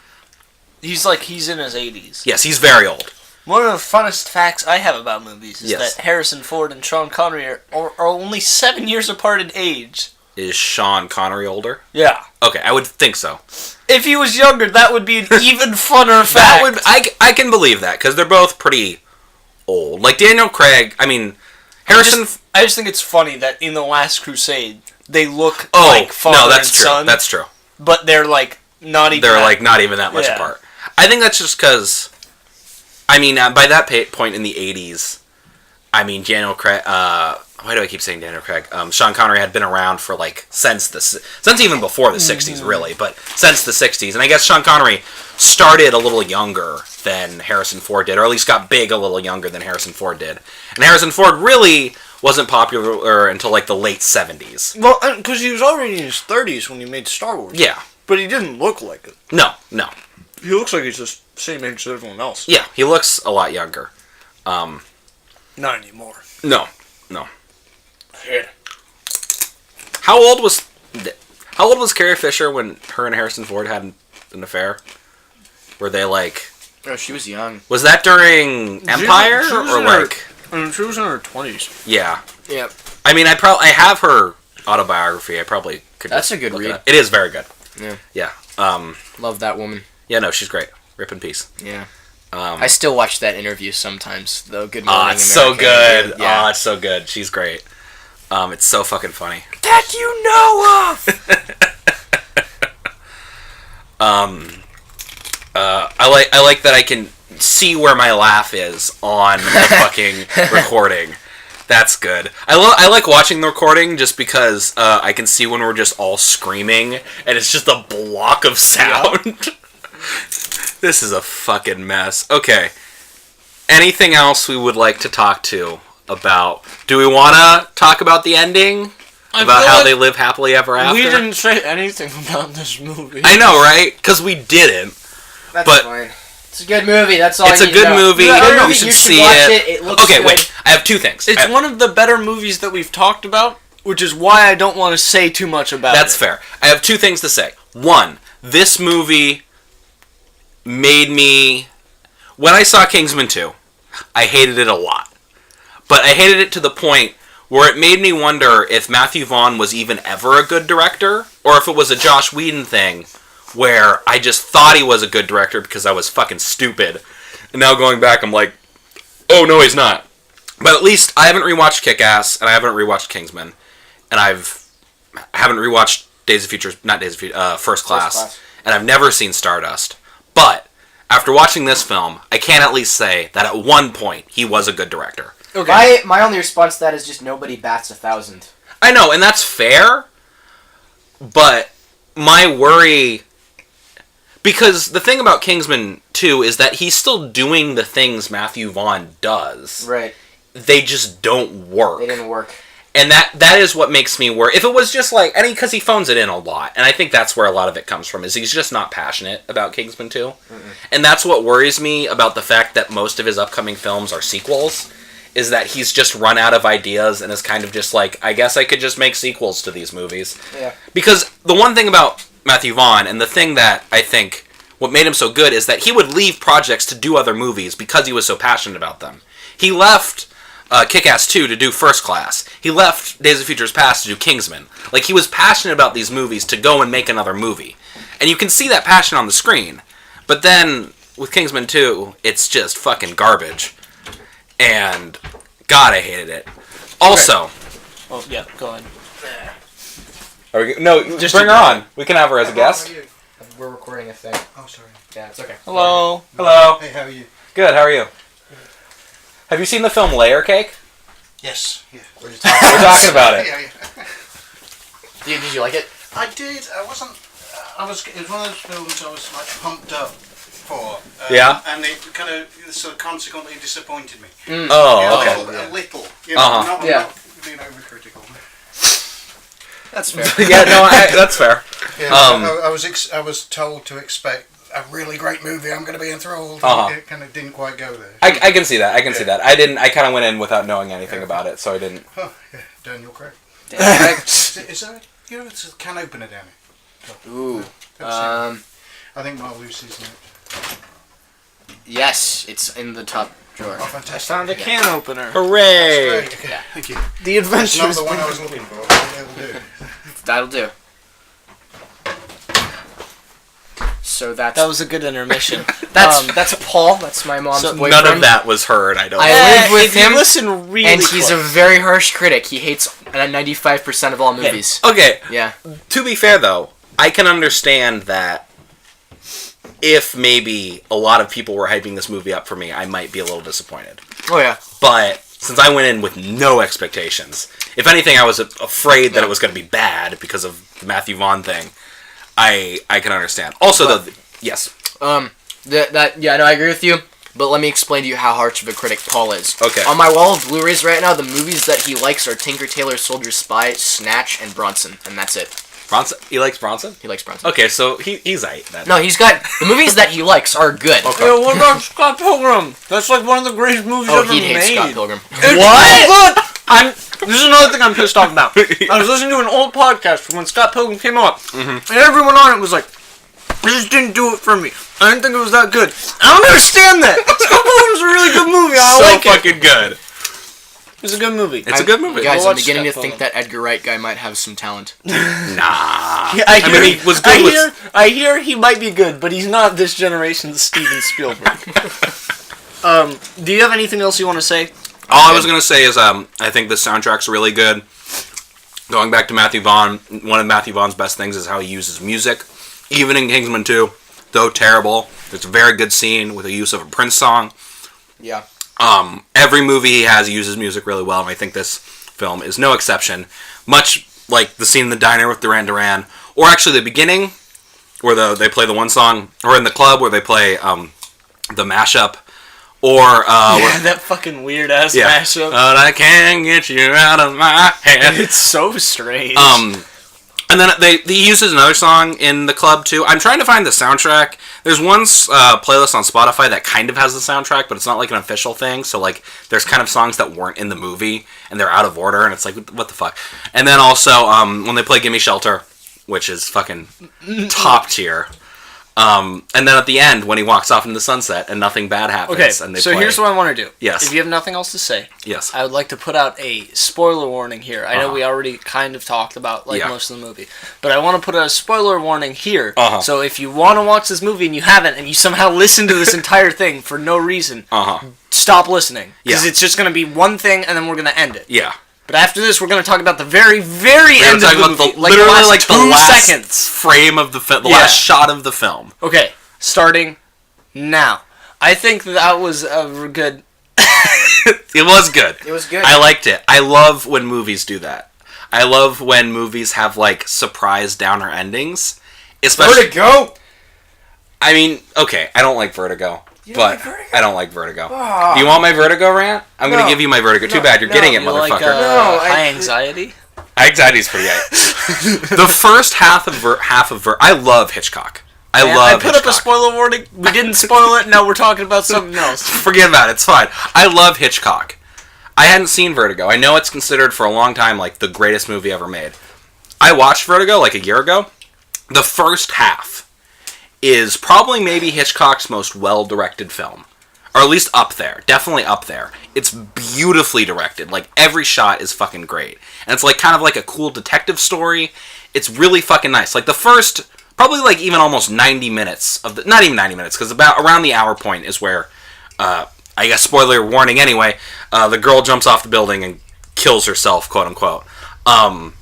he's in his 80s. Yes, he's very old. One of the funnest facts I have about movies is that Harrison Ford and Sean Connery are only 7 years apart in age. Is Sean Connery older? Yeah. Okay, I would think so. If he was younger, that would be an even funner fact. That would I can believe that because they're both pretty old. Like Daniel Craig, I mean Harrison. I just think it's funny that in The Last Crusade they look like father and son. That's true. But they're like not even. They're like not even that much apart. I think that's just because. I mean, by that point in the 80s, I mean Daniel Craig. Why do I keep saying Daniel Craig? Sean Connery had been around for like since even before the 60s, really, but since the 60s. And I guess Sean Connery started a little younger than Harrison Ford did, or at least got big a little younger than Harrison Ford did. And Harrison Ford really wasn't popular until like the late 70s. Well, because he was already in his 30s when he made Star Wars. Yeah. But he didn't look like it. No. He looks like he's just the same age as everyone else. Yeah, he looks a lot younger. Not anymore. No. How old was Carrie Fisher when her and Harrison Ford had an affair? Were they like? Oh, she was young. Was that during Empire or like? She was in her 20s. Yeah. Yep. I mean, I have her autobiography. I probably could. That's a good read. It is very good. Yeah. Yeah. Love that woman. Yeah, no, she's great. Rip in peace. Yeah. I still watch that interview sometimes, though. Good Morning America. It's so good. Yeah. It's so good. She's great. It's so fucking funny. That you know of! I like that I can see where my laugh is on the fucking recording. That's good. I like watching the recording just because I can see when we're just all screaming and it's just a block of sound. Yep. This is a fucking mess. Okay. Anything else we would like to talk to about? Do we want to talk about the ending? About how they live happily ever after? We didn't say anything about this movie. I know, right? Because we didn't. That's fine. It's a good movie. That's all. It's a good movie. You should see it. It looks good. Wait. I have two things. It's one of the better movies that we've talked about, which is why I don't want to say too much about it. That's fair. I have two things to say. One, this movie made me... When I saw Kingsman 2, I hated it a lot. But I hated it to the point where it made me wonder if Matthew Vaughn was even ever a good director, or if it was a Joss Whedon thing, where I just thought he was a good director because I was fucking stupid. And now going back, I'm like, oh, no, he's not. But at least I haven't rewatched Kick-Ass, and I haven't rewatched Kingsman, and I haven't rewatched First Class, and I've never seen Stardust. But after watching this film, I can at least say that at one point he was a good director. Okay. My only response to that is just nobody bats 1,000. I know, and that's fair. But my worry, because the thing about Kingsman 2 is that he's still doing the things Matthew Vaughn does. Right. They just don't work. They didn't work. And that is what makes me worry. If it was just like, because he phones it in a lot, and I think that's where a lot of it comes from, is he's just not passionate about Kingsman 2. And that's what worries me about the fact that most of his upcoming films are sequels, is that he's just run out of ideas and is kind of just like, I guess I could just make sequels to these movies. Yeah. Because the one thing about Matthew Vaughn, and the thing that I think what made him so good, is that he would leave projects to do other movies because he was so passionate about them. He left Kick-Ass 2 to do First Class. He left Days of Future Past to do Kingsman. Like, he was passionate about these movies to go and make another movie. And you can see that passion on the screen. But then, with Kingsman 2, it's just fucking garbage. And, God, I hated it. Also... Oh, yeah, go ahead. No, just bring her on. We can have her as a guest. We're recording a thing. Oh, sorry. Yeah, it's okay. Hello. Hello. Hey, how are you? Good, how are you? Have you seen the film Layer Cake? Yes. Yeah. We're just talking. We're talking about it. Yeah. Did you like it? I did. I wasn't. It was one of those films I was like pumped up for. Yeah. And it kind of sort of consequently disappointed me. Oh, okay. A little. You know, not being overcritical. That's fair. Yeah, no, that's fair. Yeah, I was told to expect a really great movie. I'm going to be enthralled. It kind of didn't quite go there. I can see that. I can see that. I kind of went in without knowing anything about it, so I didn't. Oh, yeah. Daniel Craig. Is there? You know, it's a can opener down here. Ooh. I think Mark Lucy's in it. Yes, it's in the top drawer. Oh, fantastic. I found a can opener. Hooray! Great. Okay, Yeah. thank you. The That's Adventures. not the one I was looking for. But it'll do. That'll do. So That was a good intermission. that's Paul. That's my mom's boyfriend. None of that was heard, I don't I think. live with if you him, listen really and he's a close. very harsh critic. He hates 95% of all movies. Okay, Yeah. to be fair though, I can understand that if maybe a lot of people were hyping this movie up for me, I might be a little disappointed. Oh yeah. But since I went in with no expectations, if anything, I was afraid that it was going to be bad because of the Matthew Vaughn thing. I can understand. Also, though, yes. I agree with you. But let me explain to you how harsh of a critic Paul is. Okay. On my wall of Blu-rays right now, the movies that he likes are Tinker Tailor Soldier Spy, Snatch, and Bronson, and that's it. Bronson? He likes Bronson? He likes Bronson. Okay, so he's aight then. No, he's got the movies that he likes are good. Okay. Yo, what about Scott Pilgrim? That's like one of the greatest movies Oh, ever he made. hates Scott Pilgrim. What? This is another thing I'm pissed off about. I was listening to an old podcast from when Scott Pilgrim came out, and everyone on it was like, "It just didn't do it for me. I didn't think it was that good." I don't understand that. Scott Pilgrim's a really good movie. I like it. Fucking good. It's a good movie. It's a good movie. Guys, Go I'm watch beginning to Scott think that Edgar Wright guy might have some talent. Nah. I mean, he was good I hear he might be good, but he's not this generation's Steven Spielberg. Do you have anything else you want to say? All I was going to say is I think the soundtrack's really good. Going back to Matthew Vaughn, one of Matthew Vaughn's best things is how he uses music. Even in Kingsman 2, though terrible, there's a very good scene with the use of a Prince song. Yeah. Every movie he has, he uses music really well, and I think this film is no exception. Much like the scene in the diner with Duran Duran, or actually the beginning, where they play the one song, or in the club where they play the mashup, or that fucking weird ass mashup. But I can't get you out of my head. It's so strange. And then he uses another song in the club too. I'm trying to find the soundtrack. There's one playlist on Spotify that kind of has the soundtrack, but it's not like an official thing. So like, there's kind of songs that weren't in the movie and they're out of order, and it's like, what the fuck? And then also when they play "Gimme Shelter," which is fucking top tier. And then at the end, when he walks off into the sunset and nothing bad happens, Okay, and they so play. here's what I want to do. Yes. If you have nothing else to say, Yes. I would like to put out a spoiler warning here. I know we already kind of talked about most of the movie, but I want to put out a spoiler warning here. So if you want to watch this movie and you haven't, and you somehow listen to this entire thing for no reason, stop listening, because it's just going to be one thing, and then we're going to end it. Yeah. But after this, we're going to talk about the very, very end of the movie. Literally like the last seconds. frame of the film, the last shot of the film. Okay, starting now. I think that was a good... It was good. It was good. I liked it. I love when movies do that. I love when movies have like surprise downer endings. Especially Vertigo! I mean, okay, I don't like Vertigo. But Vertigo? I don't like Vertigo. Do you want my Vertigo rant? I'm going to give you my Vertigo. Too bad, you're getting it, You motherfucker. like high anxiety? Anxiety's pretty aight. The first half of Vertigo, I love Hitchcock. I put up a spoiler warning. We didn't spoil it. Now we're talking about something else. Forget about it. It's fine. I love Hitchcock. I hadn't seen Vertigo. I know it's considered for a long time like the greatest movie ever made. I watched Vertigo like a year ago. The first half is probably maybe Hitchcock's most well-directed film. or at least up there, definitely up there. It's beautifully directed. Like, every shot is fucking great. And it's like kind of like a cool detective story. It's really fucking nice. Like, the first, probably like even almost 90 minutes of the, not even 90 minutes, because about around the hour point is where, I guess spoiler warning anyway, the girl jumps off the building and kills herself, quote unquote. And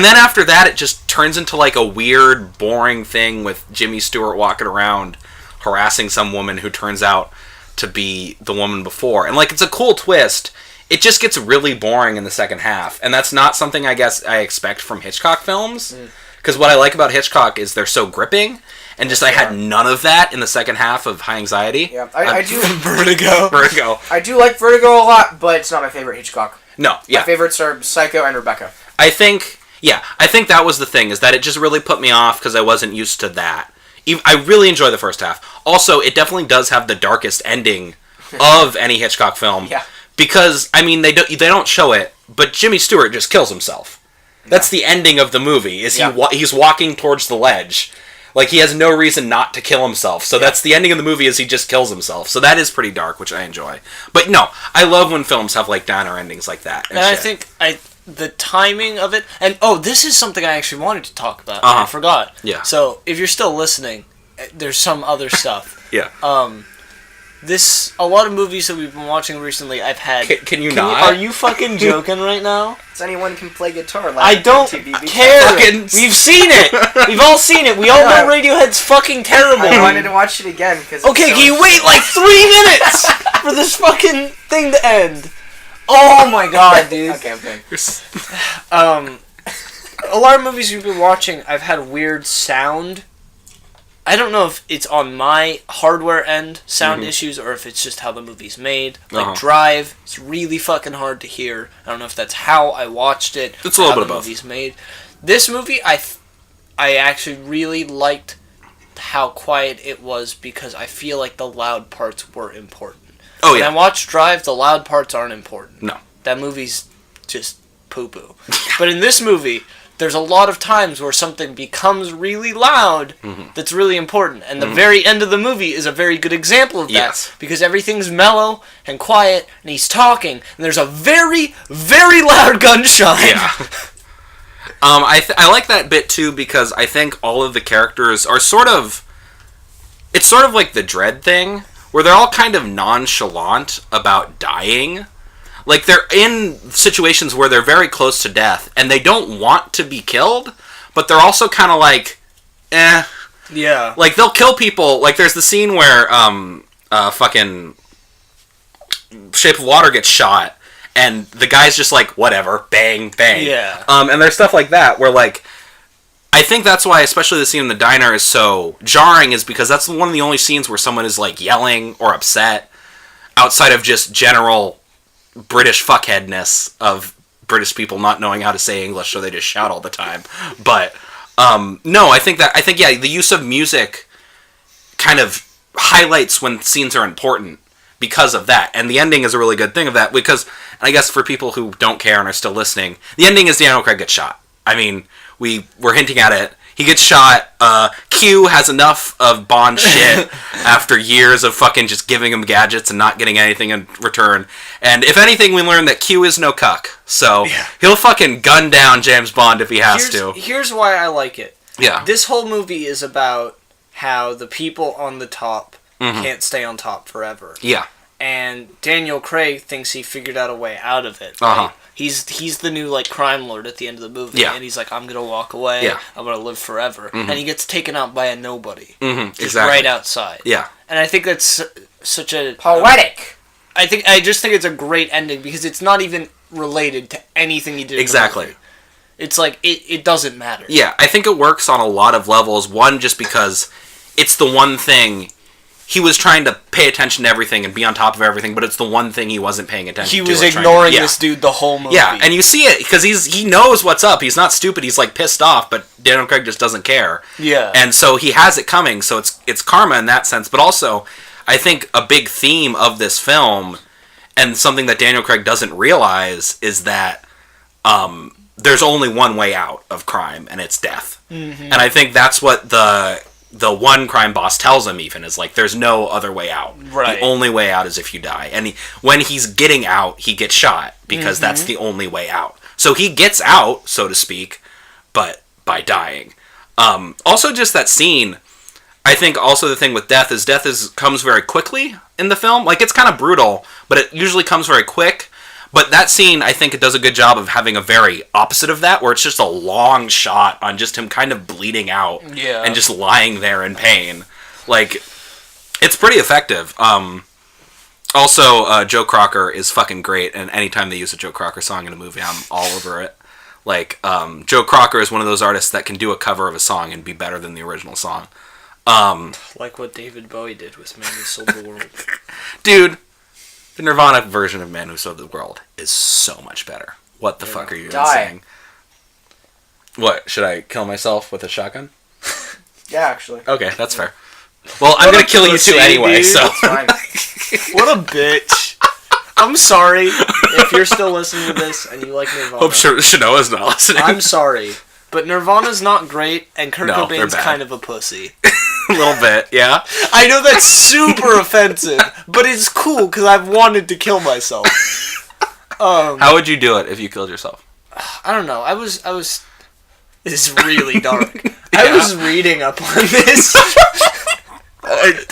then after that, it just turns into like a weird, boring thing with Jimmy Stewart walking around harassing some woman who turns out to be the woman before. And like, it's a cool twist. It just gets really boring in the second half. And that's not something I guess I expect from Hitchcock films. Because what I like about Hitchcock is they're so gripping. And just I had none of that in the second half of High Anxiety. Yeah, I do. Vertigo. I do like Vertigo a lot, but it's not my favorite Hitchcock. No, yeah. My favorites are Psycho and Rebecca. I think that was the thing, is that it just really put me off because I wasn't used to that. I really enjoy the first half. Also, it definitely does have the darkest ending of any Hitchcock film. Yeah. Because, I mean, they don't show it, but Jimmy Stewart just kills himself. That's the ending of the movie, is he's walking towards the ledge. Like, he has no reason not to kill himself. So that's the ending of the movie, is he just kills himself. So that is pretty dark, which I enjoy. But no, I love when films have, like, downer endings like that. And I think the timing of it, and this is something I actually wanted to talk about. I forgot. Yeah. So if you're still listening, there's some other stuff. Yeah. A lot of movies that we've been watching recently, I've had. Can you not? Are you fucking joking right now? Does anyone can play guitar? I don't care. We've seen it. We've all seen it. We all know Radiohead's fucking terrible. I wanted to watch it again because. Okay, can you wait like 3 minutes for this fucking thing to end? Oh my god, dude. Okay, I'm playing. A lot of movies we've been watching, I've had weird sound. I don't know if it's on my hardware end sound issues or if it's just how the movie's made. Like Drive, it's really fucking hard to hear. I don't know if that's how I watched it. It's a little bit of both. Movie's made. This movie, I actually really liked how quiet it was because I feel like the loud parts were important. Oh, yeah. When I watch Drive, the loud parts aren't important. No. That movie's just poo-poo. But in this movie, there's a lot of times where something becomes really loud that's really important. And the very end of the movie is a very good example of that. Yes. Because everything's mellow and quiet, and he's talking, and there's a very, very loud gunshot. Yeah. I like that bit, too, because I think all of the characters are sort of... It's sort of like the Dread thing, where they're all kind of nonchalant about dying. Like, they're in situations where they're very close to death, and they don't want to be killed, but they're also kind of like, eh. Yeah. Like, they'll kill people. Like, there's the scene where, fucking Shape of Water gets shot, and the guy's just like, whatever, bang, bang. Yeah. And there's stuff like that, where, like, I think that's why, especially the scene in the diner is so jarring, is because that's one of the only scenes where someone is, like, yelling or upset outside of just general British fuckheadness of British people not knowing how to say English, so they just shout all the time. But, no, I think, the use of music kind of highlights when scenes are important because of that. And the ending is a really good thing of that, because, I guess for people who don't care and are still listening, the ending is Daniel Craig gets shot. I mean... We're hinting at it. He gets shot. Q has enough of Bond shit after years of fucking just giving him gadgets and not getting anything in return. And if anything, we learn that Q is no cuck. So he'll fucking gun down James Bond if he has to. Here's why I like it. Yeah. This whole movie is about how the people on the top can't stay on top forever. Yeah. And Daniel Craig thinks he figured out a way out of it. Right? He's the new, like, crime lord at the end of the movie. Yeah. And he's like, I'm going to walk away. Yeah. I'm going to live forever. And he gets taken out by a nobody. Just right outside. Yeah. And I think that's such a... Poetic! I just think it's a great ending because it's not even related to anything he did. Exactly. In the movie. It's like, it doesn't matter. Yeah, I think it works on a lot of levels. One, just because it's the one thing... He was trying to pay attention to everything and be on top of everything, but it's the one thing he wasn't paying attention to. He was ignoring this dude the whole movie. Yeah, and you see it, because he knows what's up. He's not stupid. He's, like, pissed off, but Daniel Craig just doesn't care. Yeah. And so he has it coming, so it's karma in that sense. But also, I think a big theme of this film, and something that Daniel Craig doesn't realize, is that there's only one way out of crime, and it's death. And I think that's what the the one crime boss tells him even is like, there's no other way out. Right. The only way out is if you die. And when he's getting out, he gets shot because that's the only way out. So he gets out, so to speak, but by dying. Also, just that scene. I think also the thing with death comes very quickly in the film. Like, it's kind of brutal, but it usually comes very quick. But that scene, I think it does a good job of having a very opposite of that, where it's just a long shot on just him kind of bleeding out and just lying there in pain. Like, it's pretty effective. Also, Joe Cocker is fucking great, and anytime they use a Joe Cocker song in a movie, I'm all over it. Like, Joe Cocker is one of those artists that can do a cover of a song and be better than the original song. Like what David Bowie did with Man Who Sold the World. Dude, the Nirvana version of Man Who Sold the World is so much better. What the fuck are you even saying? What, should I kill myself with a shotgun? Yeah, actually. Okay, that's fair. Well, I'm gonna kill you too anyway, so... Fine. What a bitch. I'm sorry if you're still listening to this and you like Nirvana. Hope Shanoa's not listening. I'm sorry, but Nirvana's not great, and Kurt Cobain's kind of a pussy. A little bit, yeah. I know that's super offensive, but it's cool because I've wanted to kill myself. How would you do it if you killed yourself? I don't know. I was. This is really dark. I was reading up on this.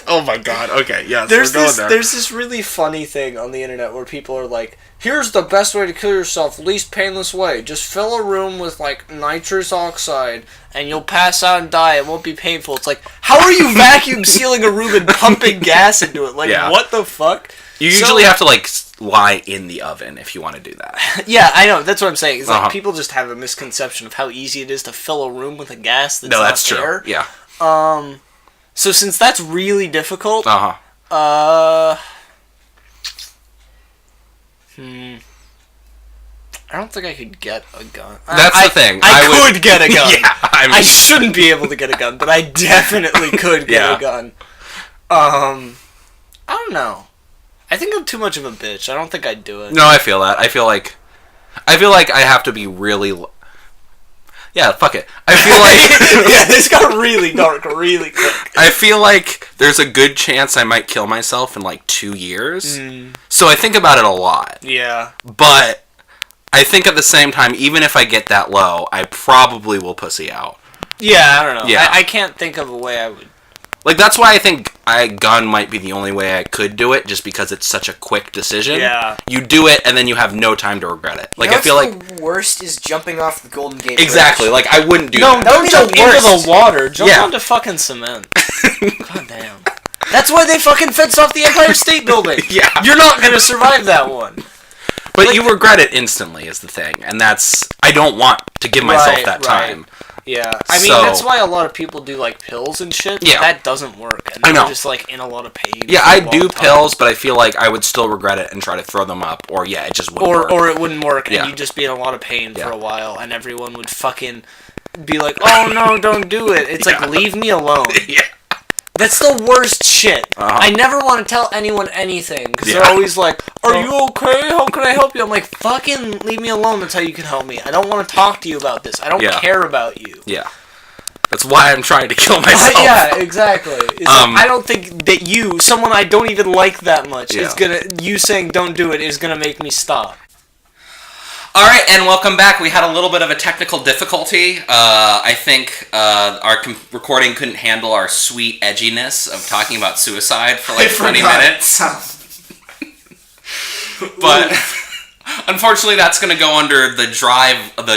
Oh my god. Okay, yes. There's this really funny thing on the internet where people are like, here's the best way to kill yourself, least painless way. Just fill a room with, like, nitrous oxide, and you'll pass out and die. It won't be painful. It's like, how are you vacuum sealing a room and pumping gas into it? Like, what the fuck? You usually have to, like, lie in the oven if you want to do that. Yeah, I know. That's what I'm saying. It's like, people just have a misconception of how easy it is to fill a room with a gas that's not there. True. Yeah. So since that's really difficult, I don't think I could get a gun. That's the thing. I could get a gun. Yeah, I shouldn't be able to get a gun, but I definitely could get a gun. I don't know. I think I'm too much of a bitch. I don't think I'd do it. No, I feel that. I feel like I have to be really... Yeah, fuck it. I feel like... Yeah, this got really dark really quick. I feel like there's a good chance I might kill myself in, like, 2 years. So I think about it a lot. Yeah. But I think at the same time, even if I get that low, I probably will pussy out. Yeah, I don't know. Yeah. I can't think of a way I would... Like, that's why I think a gun might be the only way I could do it, just because it's such a quick decision. Yeah. You do it, and then you have no time to regret it. Like, I feel like... the worst is jumping off the Golden Gate Exactly. Bridge. Like, I wouldn't do that. that. Don't jump into the water. Jump onto fucking cement. God damn. That's why they fucking fenced off the Empire State Building. Yeah. You're not gonna survive that one. But you regret it instantly is the thing. And that's... I don't want to give myself that time. Yeah, I mean, that's why a lot of people do, like, pills and shit. Yeah. That doesn't work. And I know. They're just, like, in a lot of pain. Yeah, I do pills, but I feel like I would still regret it and try to throw them up. Or, it just wouldn't work. Or it wouldn't work, Yeah. and you'd just be in a lot of pain for a while, and everyone would fucking be like, oh, no, don't do it. It's like, leave me alone. Yeah. That's the worst shit. I never want to tell anyone anything, because they're always like, are you okay? How can I help you? I'm like, fucking leave me alone. That's how you can help me. I don't want to talk to you about this. I don't care about you. Yeah. That's why I'm trying to kill myself. Yeah, exactly. It's like, I don't think that you, someone I don't even like that much, is gonna, you saying don't do it is gonna make me stop. Alright, and welcome back. We had a little bit of a technical difficulty. I think our recording couldn't handle our sweet edginess of talking about suicide for like 20 minutes. But unfortunately, that's going to go under the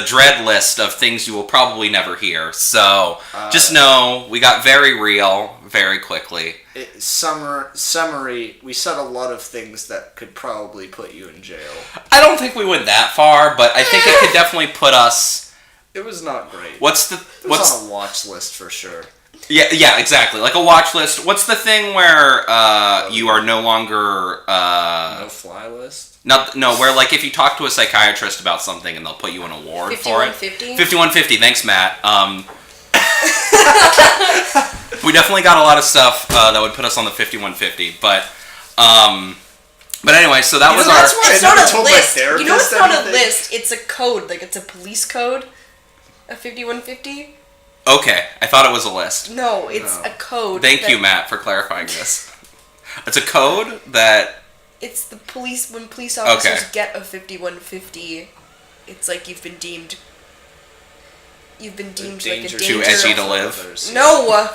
dread list of things you will probably never hear. So just know we got very real very quickly. Summary, we said a lot of things that could probably put you in jail. I don't think we went that far, but I think it could definitely put us... It was not great. It was on a watch list for sure. Yeah, exactly. Like a watch list. What's the thing where you are no longer... no-fly list? No, where like if you talk to a psychiatrist about something and they'll put you an award for it. 5150? 5150, thanks Matt. We definitely got a lot of stuff that would put us on the 5150, but anyway, so that was our... It's not a list. You know it's not a list, it's a code, like it's a police code, a 5150. Okay, I thought it was a list. No, it's a code. Thank you, Matt, for clarifying this. It's a code that... It's the police, when police officers get a 5150, it's like you've been deemed like a danger. Too edgy to live. Others. No!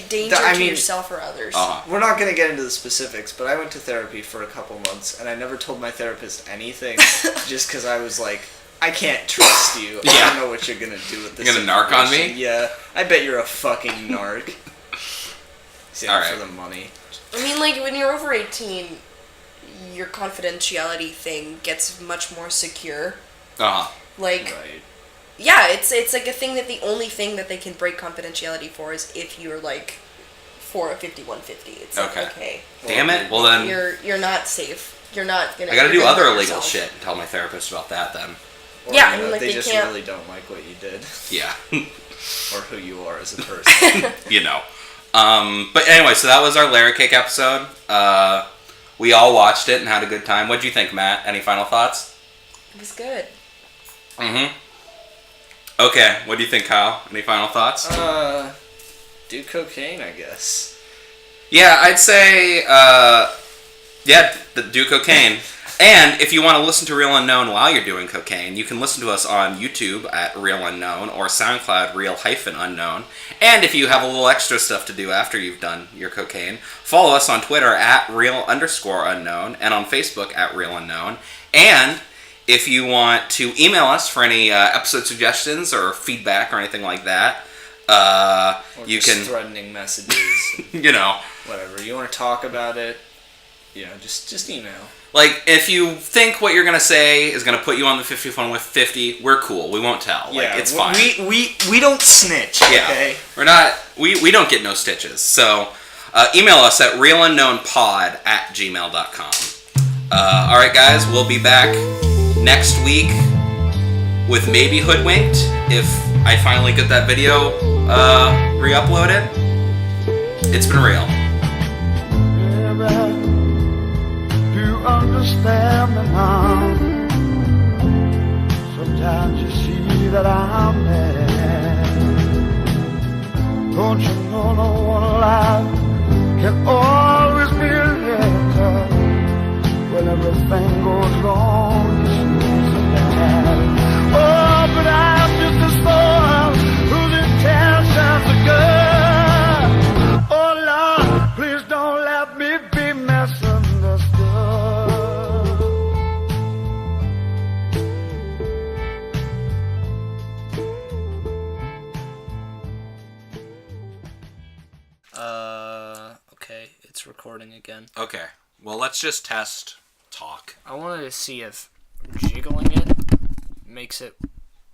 Danger to yourself or others. We're not going to get into the specifics, but I went to therapy for a couple months, and I never told my therapist anything, just because I was like, I can't trust you. I don't know what you're going to do with this. You're going to narc on me? Yeah. I bet you're a fucking narc. All right. For the money. I mean, like, when you're over 18, your confidentiality thing gets much more secure. Like... Right. Yeah, it's like a thing that the only thing that they can break confidentiality for is if you're like for a 5150. It's like, okay. Damn it. Well then you're not safe. You're not gonna. I gotta do other illegal shit and tell my therapist about that then. Or, I mean, like they just really don't like what you did. Yeah. Or who you are as a person. But anyway, so that was our Layer Cake episode. We all watched it and had a good time. What'd you think, Matt? Any final thoughts? It was good. Okay, what do you think, Kyle? Any final thoughts? Do cocaine, I guess. Yeah, I'd say, do cocaine. And if you want to listen to Real Unknown while you're doing cocaine, you can listen to us on YouTube at Real Unknown or SoundCloud Real-Unknown. And if you have a little extra stuff to do after you've done your cocaine, follow us on Twitter at Real_Unknown and on Facebook at Real Unknown. And if you want to email us for any episode suggestions or feedback or anything like that, or you just can... threatening messages. Whatever. You want to talk about it, just email. Like, if you think what you're going to say is going to put you on the 50 phone with 50, we're cool. We won't tell. Like, it's fine. We don't snitch, okay? We're not... We don't get no stitches. So, email us at realunknownpod@gmail.com. Alright, guys, we'll be back next week with maybe Hoodwinked if I finally get that video re-uploaded. It's been real. Baby, do you understand me now? Sometimes you see that I'm mad. Don't you know no one alive can always be a letter when everything goes wrong? Oh, but I'm just a soul whose intentions are good. Oh, Lord, please don't let me be misunderstood. Okay, it's recording again. Okay, well, let's just test talk. I wanted to see if jiggling it makes it,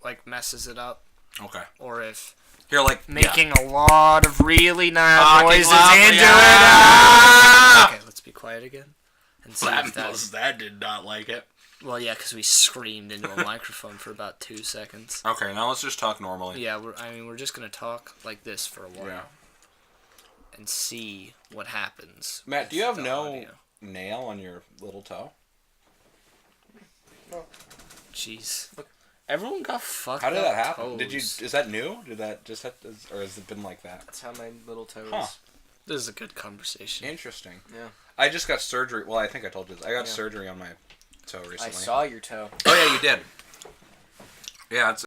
like, messes it up. Okay. Or if you're like making a lot of really loud noises into it. Okay, let's be quiet again. And see if that did not like it. Well, yeah, because we screamed into a microphone for about 2 seconds. Okay, now let's just talk normally. Yeah, we're just gonna talk like this for a while. Yeah. And see what happens. Matt, do you have no nail on your little toe? Jeez. Everyone got fucked. How did that happen? Toes. Did you? Is that new? Did that just have to, or has it been like that? That's how my little toe is. Huh. This is a good conversation. Interesting. Yeah. I just got surgery. Well, I think I told you this. I got surgery on my toe recently. I saw your toe. Oh yeah, you did. Yeah, it's